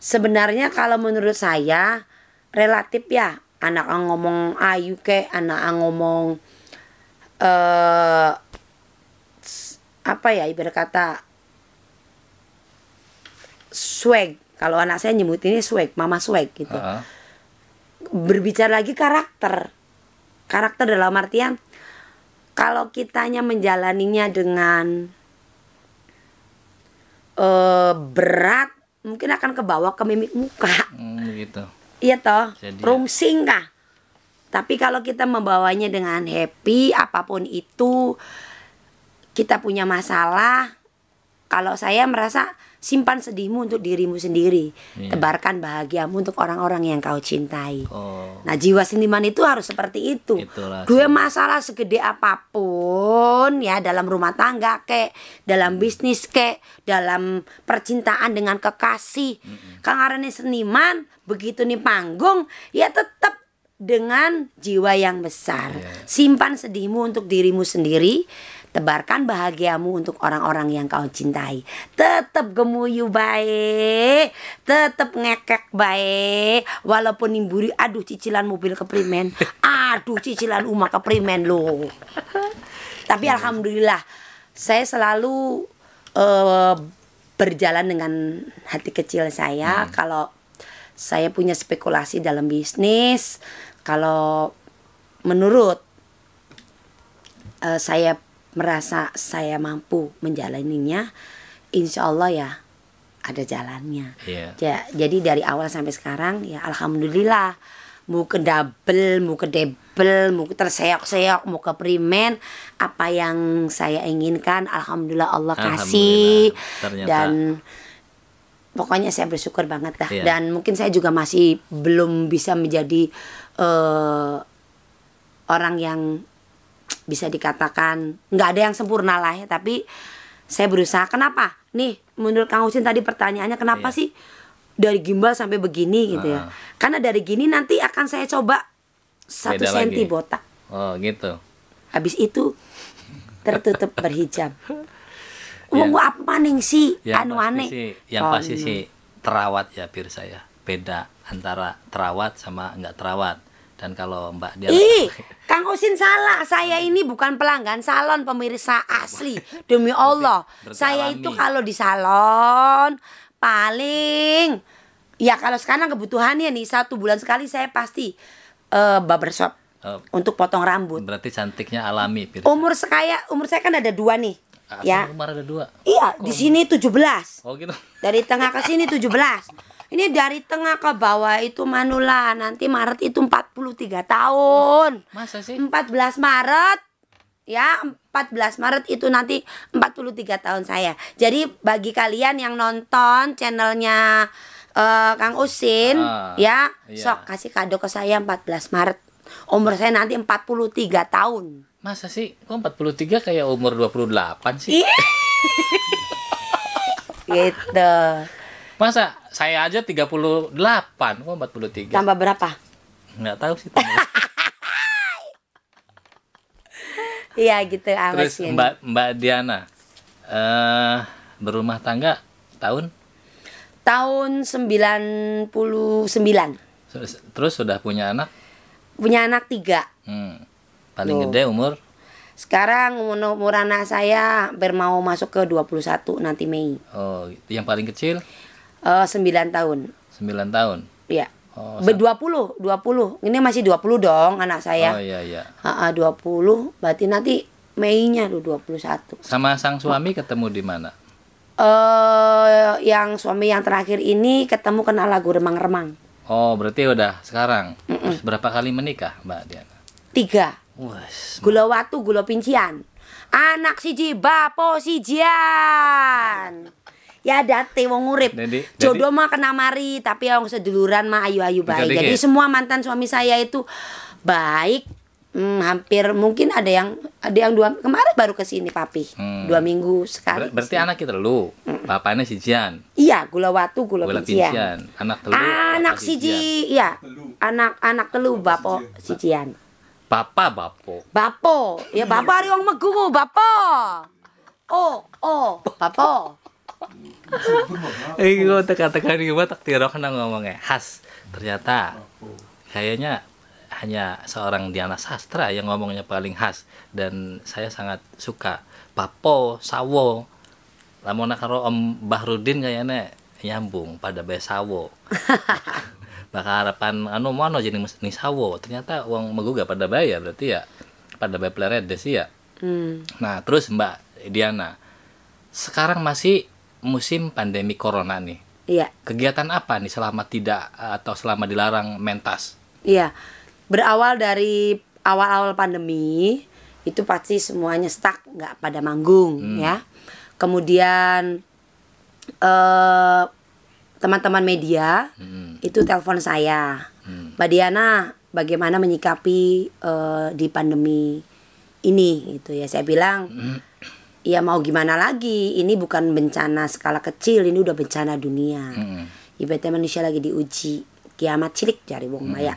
Sebenarnya kalau menurut saya relatif ya. Anak ngomong ayu kayak anak ngomong apa ya ibarat kata swag. Kalau anak saya nyebut ini swag, mama swag gitu. Berbicara lagi karakter dalam artian kalau kitanya menjalaninya dengan berat, mungkin akan kebawa ke mimik muka. Gitu. Iya toh, Jadi rungsing kah? Tapi kalau kita membawanya dengan happy, apapun itu, kita punya masalah, kalau saya merasa simpan sedihmu untuk dirimu sendiri, Iya. tebarkan bahagiamu untuk orang-orang yang kau cintai. Oh, Nah, jiwa seniman itu harus seperti itu. Itulah Gue sih. masalah segede apapun ya, dalam rumah tangga kek, dalam bisnis kek, dalam percintaan dengan kekasih. Kang Arane seniman, begitu nih panggung, ya tetap dengan jiwa yang besar. Iya. Simpan sedihmu untuk dirimu sendiri, tebarkan bahagiamu untuk orang-orang yang kau cintai. Tetap gemuyu baik, tetap ngekek baik, walaupun nimburi aduh cicilan mobil keprimen, aduh cicilan rumah keprimen loh. Tapi alhamdulillah saya selalu berjalan dengan hati kecil saya. Kalau saya punya spekulasi dalam bisnis, kalau menurut saya merasa saya mampu menjalaninya, insya Allah ya ada jalannya. Iya. Jadi dari awal sampai sekarang ya alhamdulillah, mau ke double, mau ke double, mau ke terseok-seok, mau ke primen, apa yang saya inginkan alhamdulillah Allah kasih. Alhamdulillah. Ternyata. Dan pokoknya saya bersyukur banget dah. Iya. Dan mungkin saya juga masih belum bisa menjadi orang yang bisa dikatakan nggak ada yang sempurna lah ya, tapi saya berusaha. Kenapa? Nih, menurut Kang Husin tadi pertanyaannya kenapa Iya. sih dari gimbal sampai begini gitu ya? Karena dari gini nanti akan saya coba 1 Beda senti lagi. botak. Oh gitu. Habis itu tertutup berhijab. Ya. Mau apa nih sih? Yang Anu pasti aneh. sih, yang pasti sih terawat ya Pir saya. Beda antara terawat sama nggak terawat. Dan kalau Mbak dia Kang Husin salah. Saya ini bukan pelanggan salon, pemirsa asli. Demi Allah. berarti Saya alami. itu kalau di salon paling ya kalau sekarang kebutuhannya nih 1 bulan sekali saya pasti barbershop Oh, untuk potong rambut. berarti cantiknya alami Pir. Umur saya kan ada 2 nih. Ya. Umur ada 2. Iya, di sini 17. Oh gitu. Dari tengah ke sini 17. Ini dari tengah ke bawah itu manula. Nanti Maret itu 43 tahun. Masa sih? 14 Maret. Ya, 14 Maret itu nanti 43 tahun saya. Jadi bagi kalian yang nonton channelnya Kang Husin, ya, iya. sok kasih kado ke saya 14 Maret. Umur saya nanti 43 tahun. Masa sih? Kok 43 kayak umur 28 sih? Gitu. Masa saya aja 38, kok 43? Tambah berapa? Nggak tahu sih. tambah. Iya gitu Terus Husin. Mbak Diana berumah tangga tahun? Tahun 99. Terus sudah punya anak? Punya anak 3. Paling Loh. gede umur? Sekarang umur anak saya hampir mau masuk ke 21 nanti Mei. Oh, yang paling kecil 9 tahun. 9 tahun. Iya. Oh, 20. Ini masih 20 dong anak saya. Oh iya iya. 20. Berarti nanti Mei-nya tuh 21. Sama sang suami ketemu di mana? Yang suami yang terakhir ini ketemu kena lagu remang-remang. Oh, berarti udah sekarang. Terus berapa kali menikah, Mbak Diana? 3. Wes. Gula watu, gula pincian. Anak siji bapo sijian. Ya date wong urip. Jodoh mah kena mari, tapi yang seduluran mah ayu-ayu baik. Jadi semua mantan suami saya itu baik. Hampir mungkin ada yang 2 kemarin baru kesini papi. 2 minggu sekali. Berarti anak kita lu. Bapaknya sijian. Iya, gula watu, gula Gula pincian. pincian. Anak telu. Anak bapak siji, iya. Anak telu bapo sijian. Papa bapo. Bapo, ya bapo hari wong megu, bapo. Oh, bapo. Gue tekan-tekan gue tak tirok nang ngomongnya khas. Ternyata kayaknya hanya seorang Diana Sastra yang ngomongnya paling khas, dan saya sangat suka. Papo, sawo. Lamun karo Om Bahrudin kayaknya nyambung pada bae sawo. Maka harapan anu mono jadi nih sawo. Ternyata uang megu gak pada bae ya, berarti ya pada bae pleredes ya. Nah, terus Mbak Diana, sekarang masih musim pandemi corona nih. Iya. Kegiatan apa nih selama tidak atau selama dilarang mentas? Iya. Berawal dari awal-awal pandemi itu pasti semuanya stuck, nggak pada manggung ya. Kemudian teman-teman media itu telepon saya, Mbak Diana, bagaimana menyikapi di pandemi ini gitu ya. Saya bilang ya mau gimana lagi, ini bukan bencana skala kecil, ini udah bencana dunia. Ibaratnya manusia lagi diuji, kiamat cilik jari wong maya.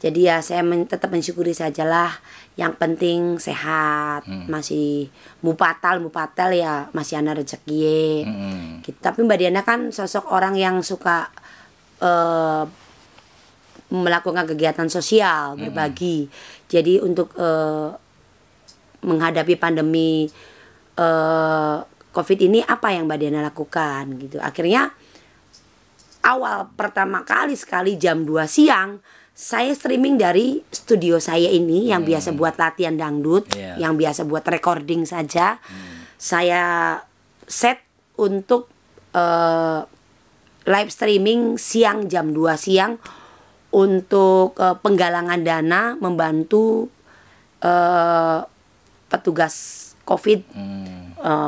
Jadi ya saya tetap mensyukuri sajalah. Yang penting sehat, masih mupatal ya, masih ada rezeki. Tapi Mbak Diana kan sosok orang yang suka melakukan kegiatan sosial, berbagi. Jadi untuk menghadapi pandemi COVID ini apa yang Mbak Diana lakukan gitu. Akhirnya awal pertama kali sekali jam 2 siang saya streaming dari studio saya ini yang biasa buat latihan dangdut, yang biasa buat recording saja. Saya set untuk live streaming siang jam 2 siang untuk penggalangan dana membantu petugas COVID.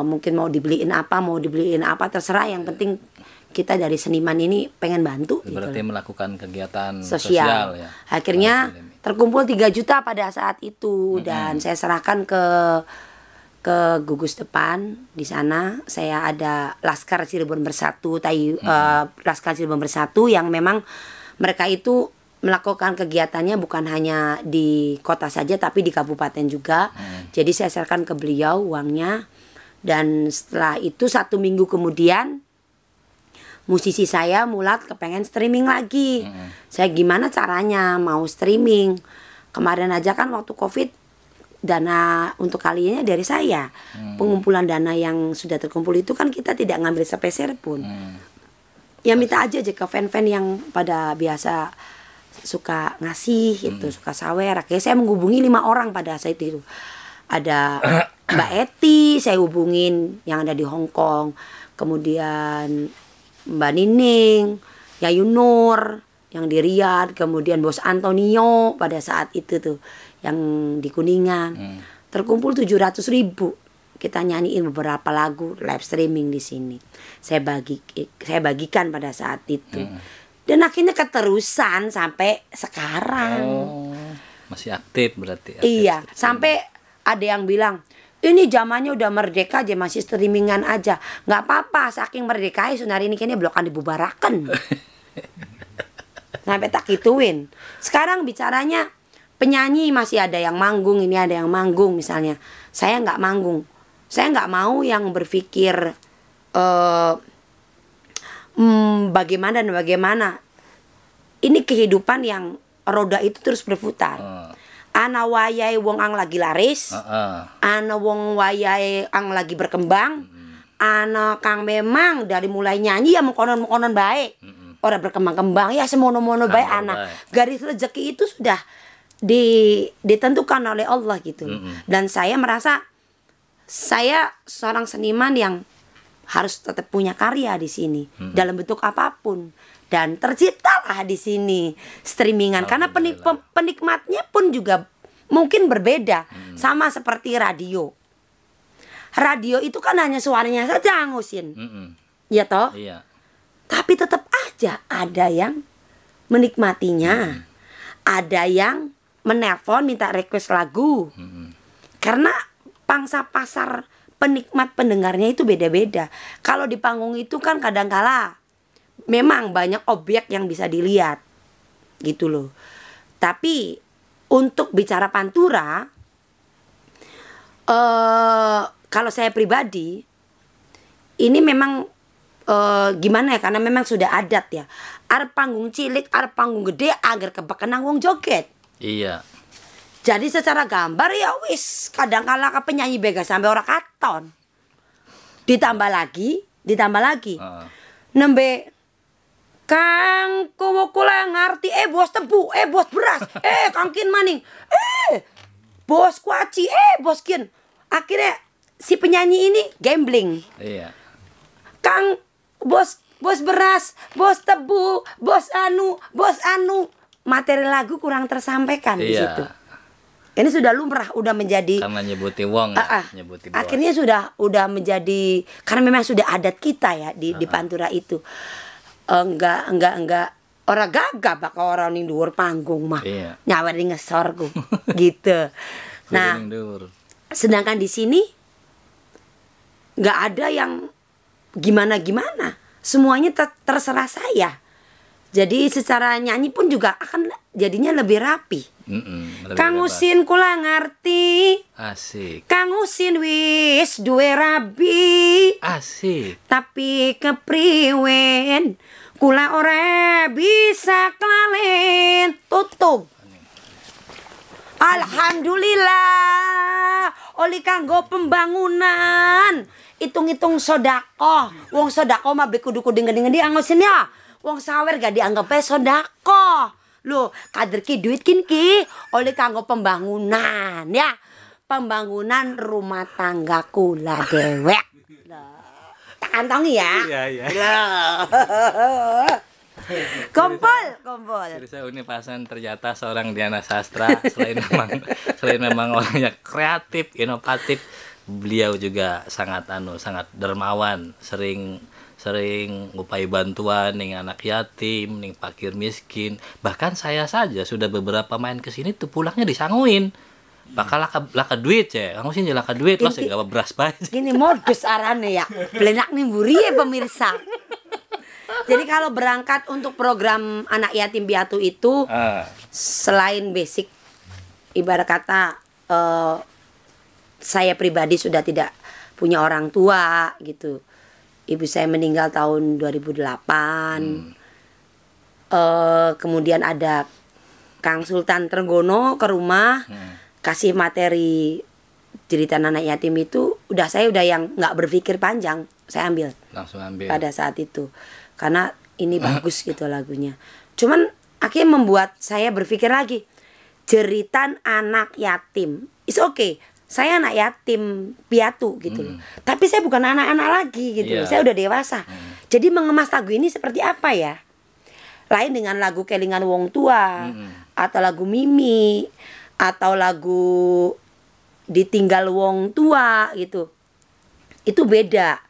Mungkin mau dibeliin apa terserah, yang penting kita dari seniman ini pengen bantu. Berarti gitu. Melakukan kegiatan sosial ya. Akhirnya terkumpul 3 juta pada saat itu dan saya serahkan ke gugus depan. Di sana saya ada Laskar Cirebon Bersatu, Laskar Cirebon Bersatu yang memang mereka itu melakukan kegiatannya bukan hanya di kota saja tapi di kabupaten juga. Jadi saya serahkan ke beliau uangnya, dan setelah itu 1 minggu kemudian musisi saya Mulat kepengen streaming lagi. Saya gimana caranya mau streaming. Kemarin aja kan waktu COVID dana untuk kalinya dari saya. Pengumpulan dana yang sudah terkumpul itu kan kita tidak ngambil sepeser pun. Ya minta aja ke fan-fan yang pada biasa suka ngasih gitu, suka sawer. Akhirnya saya menghubungi 5 orang pada saat itu. Ada Mbak Eti saya hubungin yang ada di Hong Kong. Kemudian Mbak Nining, Yayu Nur yang di Riyadh, kemudian Bos Antonio pada saat itu tuh yang di Kuningan. Terkumpul 700.000. Kita nyanyiin beberapa lagu live streaming di sini. Saya bagikan pada saat itu. Dan akhirnya keterusan sampai sekarang. Masih aktif berarti. Iya, sampai ada yang bilang, ini zamannya udah merdeka aja masih streamingan aja. Nggak apa-apa, saking merdeka Sunari ini kayaknya blokan dibubarakan. Sampai tak gituin. Sekarang bicaranya penyanyi masih ada yang manggung, ini ada yang manggung misalnya. Saya nggak manggung. Saya nggak mau yang berpikir bagaimana dan bagaimana. Ini kehidupan yang roda itu terus berputar. Ana wayai wong ang lagi laris, ana wong wayai ang lagi berkembang, ana kang memang dari mulai nyanyi ya mengkonon baik, orang berkembang-kembang ya semono-mono baik anak. Garis rezeki itu sudah ditentukan oleh Allah gitu. Dan saya merasa saya seorang seniman yang harus tetap punya karya di sini dalam bentuk apapun. Dan terciptalah di sini streamingan karena penikmatnya pun juga mungkin berbeda. Sama seperti radio. Radio itu kan hanya suaranya saja ngusin. Ya toh? Iya. Tapi tetap aja ada yang menikmatinya. Ada yang menelpon minta request lagu. Karena pangsa pasar penikmat pendengarnya itu beda-beda. Kalau di panggung itu kan kadangkala memang banyak objek yang bisa dilihat gitu loh. Tapi untuk bicara pantura, kalau saya pribadi ini memang gimana ya, karena memang sudah adat ya. Arep panggung cilik, arep panggung gede agar kebekenang wong joget. Iya. Jadi secara gambar ya wis kadangkala ke penyanyi bega sampai orang katon. Ditambah lagi nembe Kang kula ngerti bos tebu, bos beras, kangkin maning, bos kuaci, bos kin. Akhirnya si penyanyi ini gambling. Iya. Kang bos beras, bos tebu, bos anu, materi lagu kurang tersampaikan di situ. Ini sudah lumrah, udah menjadi karena nyebuti wong ya, nyebuti bawah. akhirnya udah menjadi, karena memang sudah adat kita ya di Pantura itu. Enggak orang gagah bakal orang ning dhuwur panggung mah. Iya. Nyawer ning ngesorku gitu. Nah, sedangkan di sini nggak ada yang gimana-gimana. Semuanya terserah saya. Jadi secara nyanyi pun juga akan jadinya lebih rapi. Kang Usin kula ngerti. Asik. Kang Usin wis duwe rabi. Asik. Tapi kepriwen kula ora bisa kelalen. Tutup. Alhamdulillah. Oli kanggo pembangunan. Hitung-hitung sodako. Wong sodako mah kudu dengan diangosin ya. Wong sawer gak dianggap sodako. Loh, kader ki duit ki oleh kanggo pembangunan ya. Pembangunan rumah tangga kula dewek. Tak kantongi ya. Iya. Kompol. Jadi saya ini pasan ternyata seorang Diana Sastra selain memang orangnya kreatif, inovatif, beliau juga sangat dermawan, sering ngupai bantuan ning anak yatim, ning fakir miskin. Bahkan saya saja sudah beberapa main ke sini tuh pulangnya disanguin. Bakal laka duit ya. Kamu sih laka duit loh sih gak beras bae. Gini modus arane ya. Belenak nih mburi ya pemirsa. Jadi kalau berangkat untuk program anak yatim piatu itu selain basic, ibarat kata saya pribadi sudah tidak punya orang tua gitu. Ibu saya meninggal tahun 2008. Kemudian ada Kang Sultan Trenggono ke rumah kasih materi cerita anak yatim itu. Saya udah yang nggak berpikir panjang, saya langsung ambil pada saat itu karena ini bagus gitu lagunya. Cuman akhirnya membuat saya berpikir lagi, jeritan anak yatim is okay. Saya anak yatim piatu gitu loh. Tapi saya bukan anak-anak lagi gitu loh. Saya udah dewasa. Jadi mengemas lagu ini seperti apa ya? Lain dengan lagu Kelingan Wong Tua, atau lagu Mimi, atau lagu Ditinggal Wong Tua gitu. Itu beda.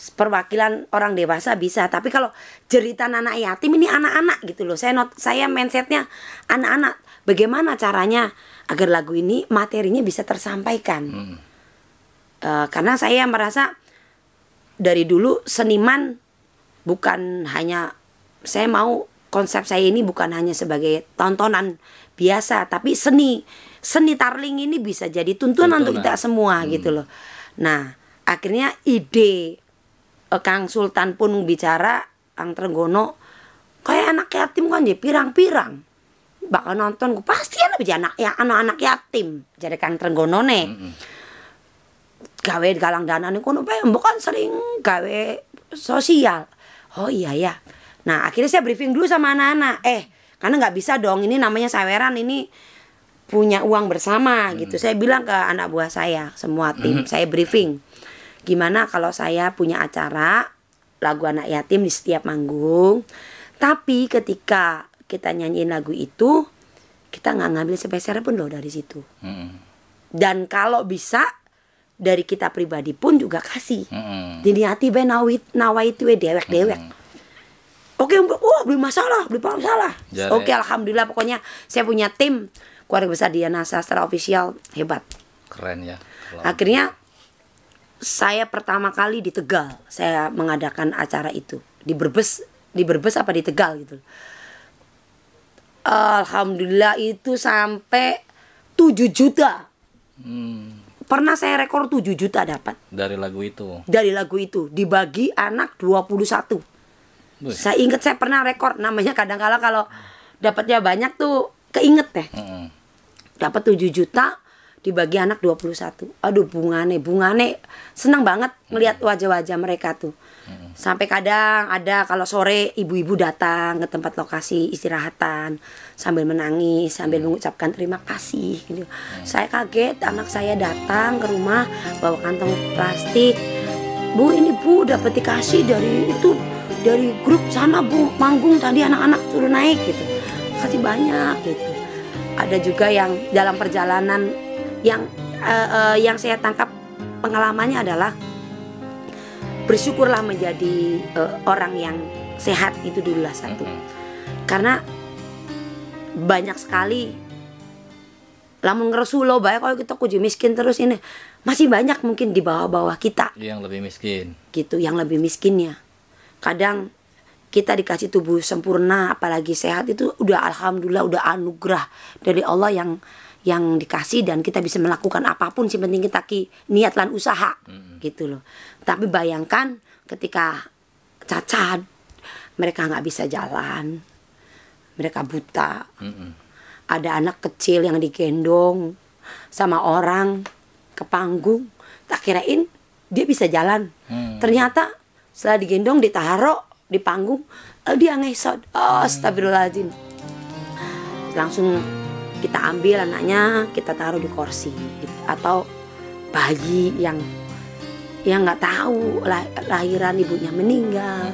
Perwakilan orang dewasa bisa, tapi kalau jeritan anak yatim ini anak-anak gitu loh. Saya mindsetnya anak-anak. Bagaimana caranya agar lagu ini materinya bisa tersampaikan? Karena saya merasa dari dulu seniman bukan hanya, saya mau konsep saya ini bukan hanya sebagai tontonan biasa, tapi seni tarling ini bisa jadi tuntunan untuk kita semua gitu loh. Nah akhirnya ide Kang Sultan pun bicara, Kang Trenggono, kayak anak yatim kan ya pirang-pirang bakal nonton, gue pasti anak yatim. Jadi Kang Trenggono nih gawe galang dana nih kono bukan sering gawe sosial. Oh iya ya. Nah akhirnya saya briefing dulu sama anak-anak. Karena nggak bisa dong, ini namanya saweran, ini punya uang bersama gitu. Saya bilang ke anak buah saya, semua tim, saya briefing. Gimana kalau saya punya acara lagu anak yatim di setiap manggung, tapi ketika kita nyanyiin lagu itu kita nggak ngambil sepeser pun loh dari situ. Dan kalau bisa dari kita pribadi pun juga kasih. Diniati be nawait we dewek. Oke, belum masalah. Oke, alhamdulillah, pokoknya saya punya tim keluarga besar Diana Sastra Official, hebat. Keren ya. Akhirnya saya pertama kali di Tegal saya mengadakan acara itu. Di Brebes apa di Tegal gitu. Alhamdulillah itu sampai 7 juta. Pernah saya rekor 7 juta dapat. Dari lagu itu dibagi anak 21. Saya ingat saya pernah rekor, namanya kadang-kala kalau dapatnya banyak tuh keinget deh. Dapat 7 juta dibagi anak 21. Aduh, bungane senang banget ngelihat wajah-wajah mereka tuh. Sampai kadang ada kalau sore ibu-ibu datang ke tempat lokasi istirahatan sambil menangis, sambil mengucapkan terima kasih gitu. Saya kaget, anak saya datang ke rumah bawa kantong plastik. Bu, ini Bu dapat dikasih dari grup sana Bu, manggung tadi anak-anak suruh naik gitu. Kasih banyak gitu. ada juga yang dalam perjalanan yang saya tangkap pengalamannya adalah bersyukurlah menjadi orang yang sehat, itu dulu lah satu. Karena banyak sekali lamun ngeresulo bae kalau kita kuju miskin terus ini, masih banyak mungkin di bawah-bawah kita yang lebih miskin gitu, yang lebih miskinnya. Kadang kita dikasih tubuh sempurna apalagi sehat, itu udah alhamdulillah, udah anugerah dari Allah yang dikasih, dan kita bisa melakukan apapun sih penting kita niat lan usaha gitu loh. Tapi bayangkan ketika cacat, mereka nggak bisa jalan, mereka buta. Ada anak kecil yang digendong sama orang ke panggung, tak kirain dia bisa jalan. Ternyata setelah digendong ditaruh di panggung, dia ngesot. Astagfirullahaladzim. Langsung kita ambil anaknya, kita taruh di kursi gitu. Atau bayi yang nggak tahu lahiran ibunya meninggal.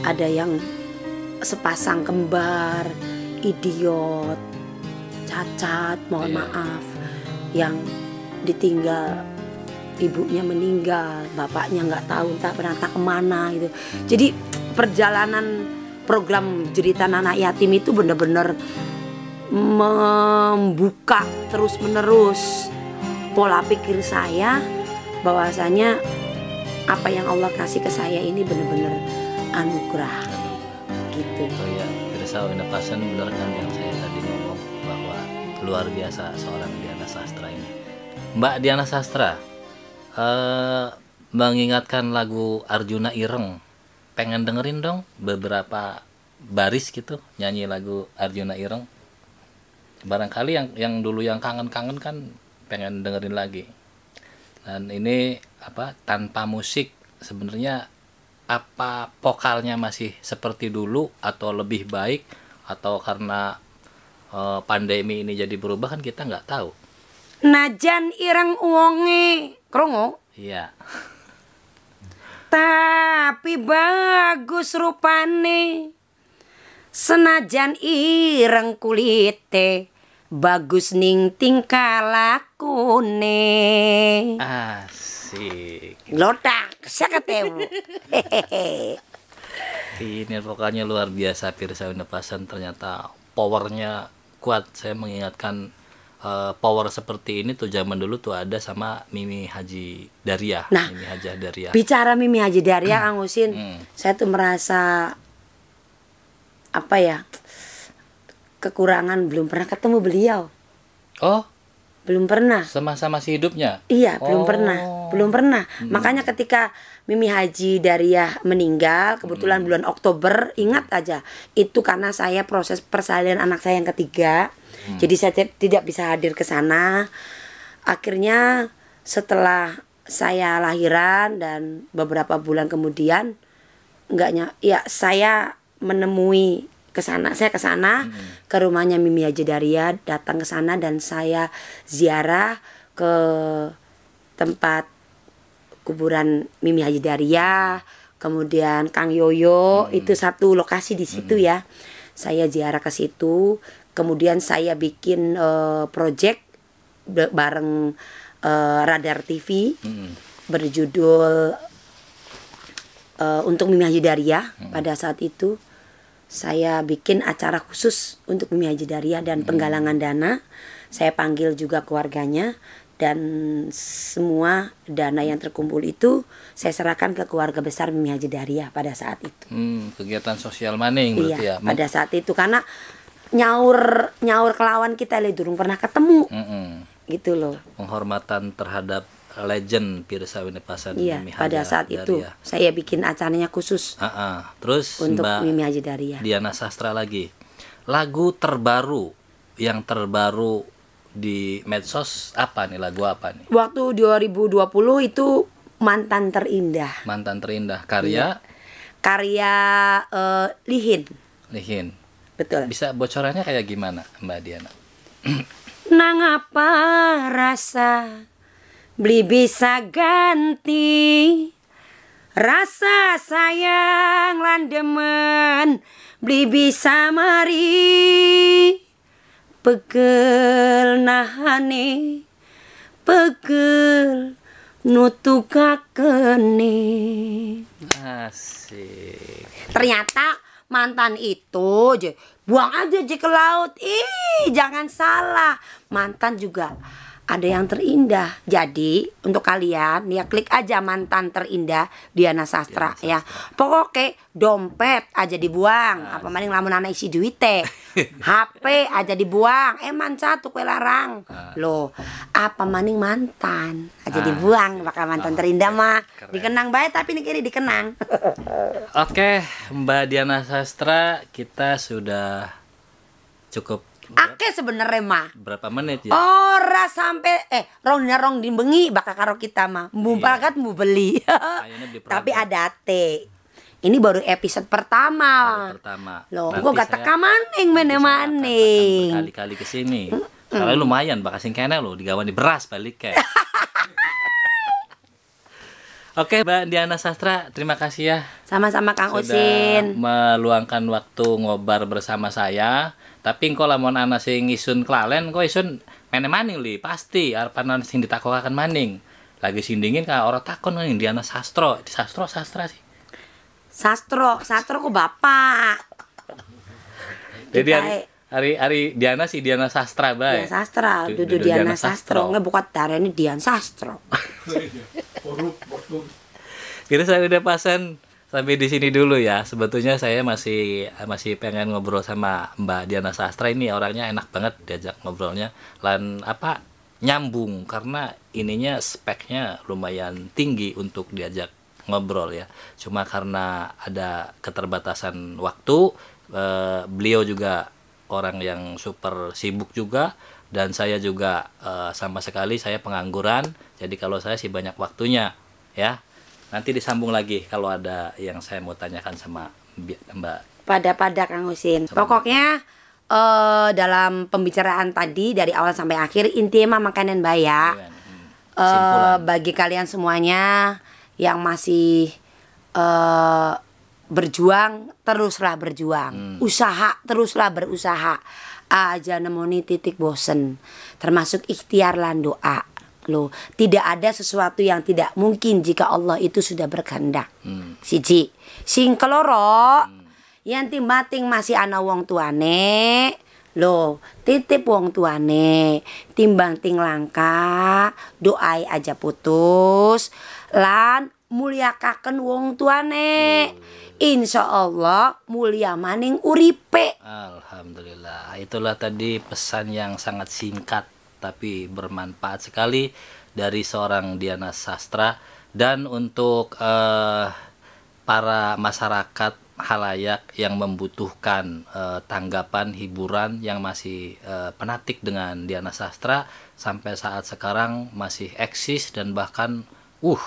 Ada yang sepasang kembar, idiot, cacat, mohon maaf, yang ditinggal ibunya meninggal, bapaknya nggak tahu entah berantah kemana gitu. Jadi perjalanan program Jeritan Anak Yatim itu benar-benar membuka terus menerus pola pikir saya, bahwasanya apa yang Allah kasih ke saya ini benar-benar anugerah gitu. Oh ya, Pirsa Winda Passion, benar kan yang saya tadi ngomong bahwa luar biasa seorang Diana Sastra ini. Mbak Diana Sastra mengingatkan lagu Arjuna Ireng. Pengen dengerin dong beberapa baris gitu nyanyi lagu Arjuna Ireng. Barangkali yang dulu yang kangen-kangen kan pengen dengerin lagi. Dan ini tanpa musik sebenarnya apa vokalnya masih seperti dulu atau lebih baik, atau karena pandemi ini jadi berubah kan kita nggak tahu. Najan ireng uwonge krungu. Iya. Tapi bagus rupane, senajan ireng kulite, bagus ning tingkah lakune. Asik. Lotak, saya ketemu. Ini vokalnya luar biasa, Pirsa Winda Passion, ternyata powernya kuat. Saya mengingatkan power seperti ini tuh zaman dulu tuh ada sama Mimi Haji Daria. Nah, Mimi Haji Daria. Bicara Mimi Haji Daria, Kang Husin, saya tuh merasa kekurangan, belum pernah ketemu beliau. Oh, belum pernah. Sama-sama si hidupnya? Iya, belum pernah. Makanya ketika Mimi Haji Daria meninggal, kebetulan bulan Oktober, ingat aja, itu karena saya proses persalinan anak saya yang ketiga. Jadi saya tidak bisa hadir ke sana. Akhirnya setelah saya lahiran dan beberapa bulan kemudian, saya menemui saya ke sana, ke rumahnya Mimi Haji Daria, datang ke sana dan saya ziarah ke tempat kuburan Mimi Haji Daria, kemudian Kang Yoyo, itu satu lokasi di situ ya. Saya ziarah ke situ, kemudian saya bikin project bareng Radar TV berjudul untuk Mimi Haji Daria. Pada saat itu saya bikin acara khusus untuk Mimi Haji Daria dan penggalangan dana. Saya panggil juga keluarganya, dan semua dana yang terkumpul itu saya serahkan ke keluarga besar Mimi Haji Daria pada saat itu. Kegiatan sosial maning berarti ya. Pada saat itu karena nyaur kelawan kita durung pernah ketemu. Gitu loh. Penghormatan terhadap legend Pirsa Winda Passion. Iya, pada saat itu saya bikin acaranya khusus. Terus untuk Mbak Mimi Haji Daria. Diana Sastra lagi. Lagu terbaru yang terbaru di medsos apa nih, lagu apa nih? Waktu 2020 itu Mantan Terindah. Mantan Terindah, karya? Iya. Karya Lihin. Lihin. Betul. Bisa bocorannya kayak gimana, Mbak Diana? Nang apa rasa beli bisa ganti, rasa sayang lan demen beli bisa mari, pegel nahane, pegel nutukakene. Asik. Ternyata mantan itu buang aja ke laut. Ih, jangan salah. Mantan juga ada yang terindah. Jadi untuk kalian ya klik aja mantan terindah Diana Sastra ya. Pokoknya dompet aja dibuang. Apa maning lamun anak isi duit teh. HP aja dibuang. Eman satu kue larang. Loh, apa maning mantan aja dibuang. Bakal mantan terindah mah dikenang baik tapi ini kiri dikenang. Oke, Mbak Diana Sastra, kita sudah cukup. Ake sebenarnya mah Berapa menit ya? ora sampai rong dimbengi bakal karo kita mah mubarakat mu beli. Tapi ada te. Ini baru episode pertama. Loh, gua gak teka maning maning. Berkali-kali kesini. Soalnya lumayan bakal sing kene lo digawan di beras balik kayak. Oke, Mbak Diana Sastra, terima kasih ya. Sama-sama Kang sudah Usin. meluangkan waktu ngobar bersama saya. Tapi engko lamun ana sing isun klalen, kok isun mene maning li pasti arepan sing ditakokaken maning. Lagi sing dingin ka ora takon ning Diana Sastra. Di sastra sih. Sastro ku bapak. Jadi hari Diana si Diana Sastra bae. Diana Sastra, dudu Diana Sastro. Nggak bukan darah ini Dian Sastro. Kira saya udah pasan sampai di sini dulu ya. Sebetulnya saya masih pengen ngobrol sama Mbak Diana Sastra ini, orangnya enak banget diajak ngobrolnya. Nyambung karena ininya speknya lumayan tinggi untuk diajak ngobrol ya. Cuma karena ada keterbatasan waktu, beliau juga orang yang super sibuk juga, dan saya juga sama sekali saya pengangguran. Jadi kalau saya sih banyak waktunya ya. Nanti disambung lagi kalau ada yang saya mau tanyakan sama Mbak. Pada Kang Usin. Pokoknya dalam pembicaraan tadi dari awal sampai akhir intinya mah makanan baya. Bagi kalian semuanya yang masih berjuang, teruslah berjuang. Usaha, teruslah berusaha. Aja nemoni titik bosen. Termasuk ikhtiar lan doa. Loh, tidak ada sesuatu yang tidak mungkin jika Allah itu sudah berkehendak. Siji, sing keloro, yang timbating masih ana wong tuane. Loh, titip wong tuane, timbang ting langka, doai aja putus, lan muliakaken wong tuane. Insya Allah mulia maning uripe. Alhamdulillah. Itulah tadi pesan yang sangat singkat tapi bermanfaat sekali dari seorang Diana Sastra. Dan untuk para masyarakat halayak yang membutuhkan tanggapan hiburan yang masih penatik dengan Diana Sastra, sampai saat sekarang masih eksis dan bahkan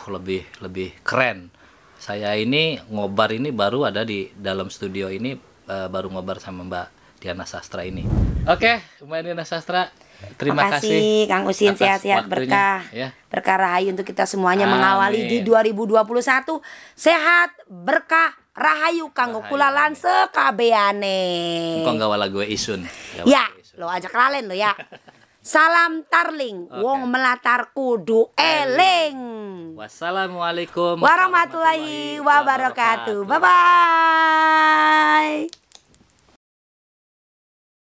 lebih keren. Saya ini ngobar ini baru ada di dalam studio ini, baru ngobar sama Mbak Diana Sastra ini. Oke, Mbak Diana Sastra, terima kasih Kang Usin, sehat-sehat berkah ya. Berkah rahayu untuk kita semuanya. Amin. Mengawali di 2021 sehat berkah rahayu kanggo kula lan sekabehane. Engko nggawa lagu isun. Ya, lo ajak lalen lo ya. Salam tarling, wong melatar kudu eling. Wassalamualaikum warahmatullahi wabarakatuh. Bye bye.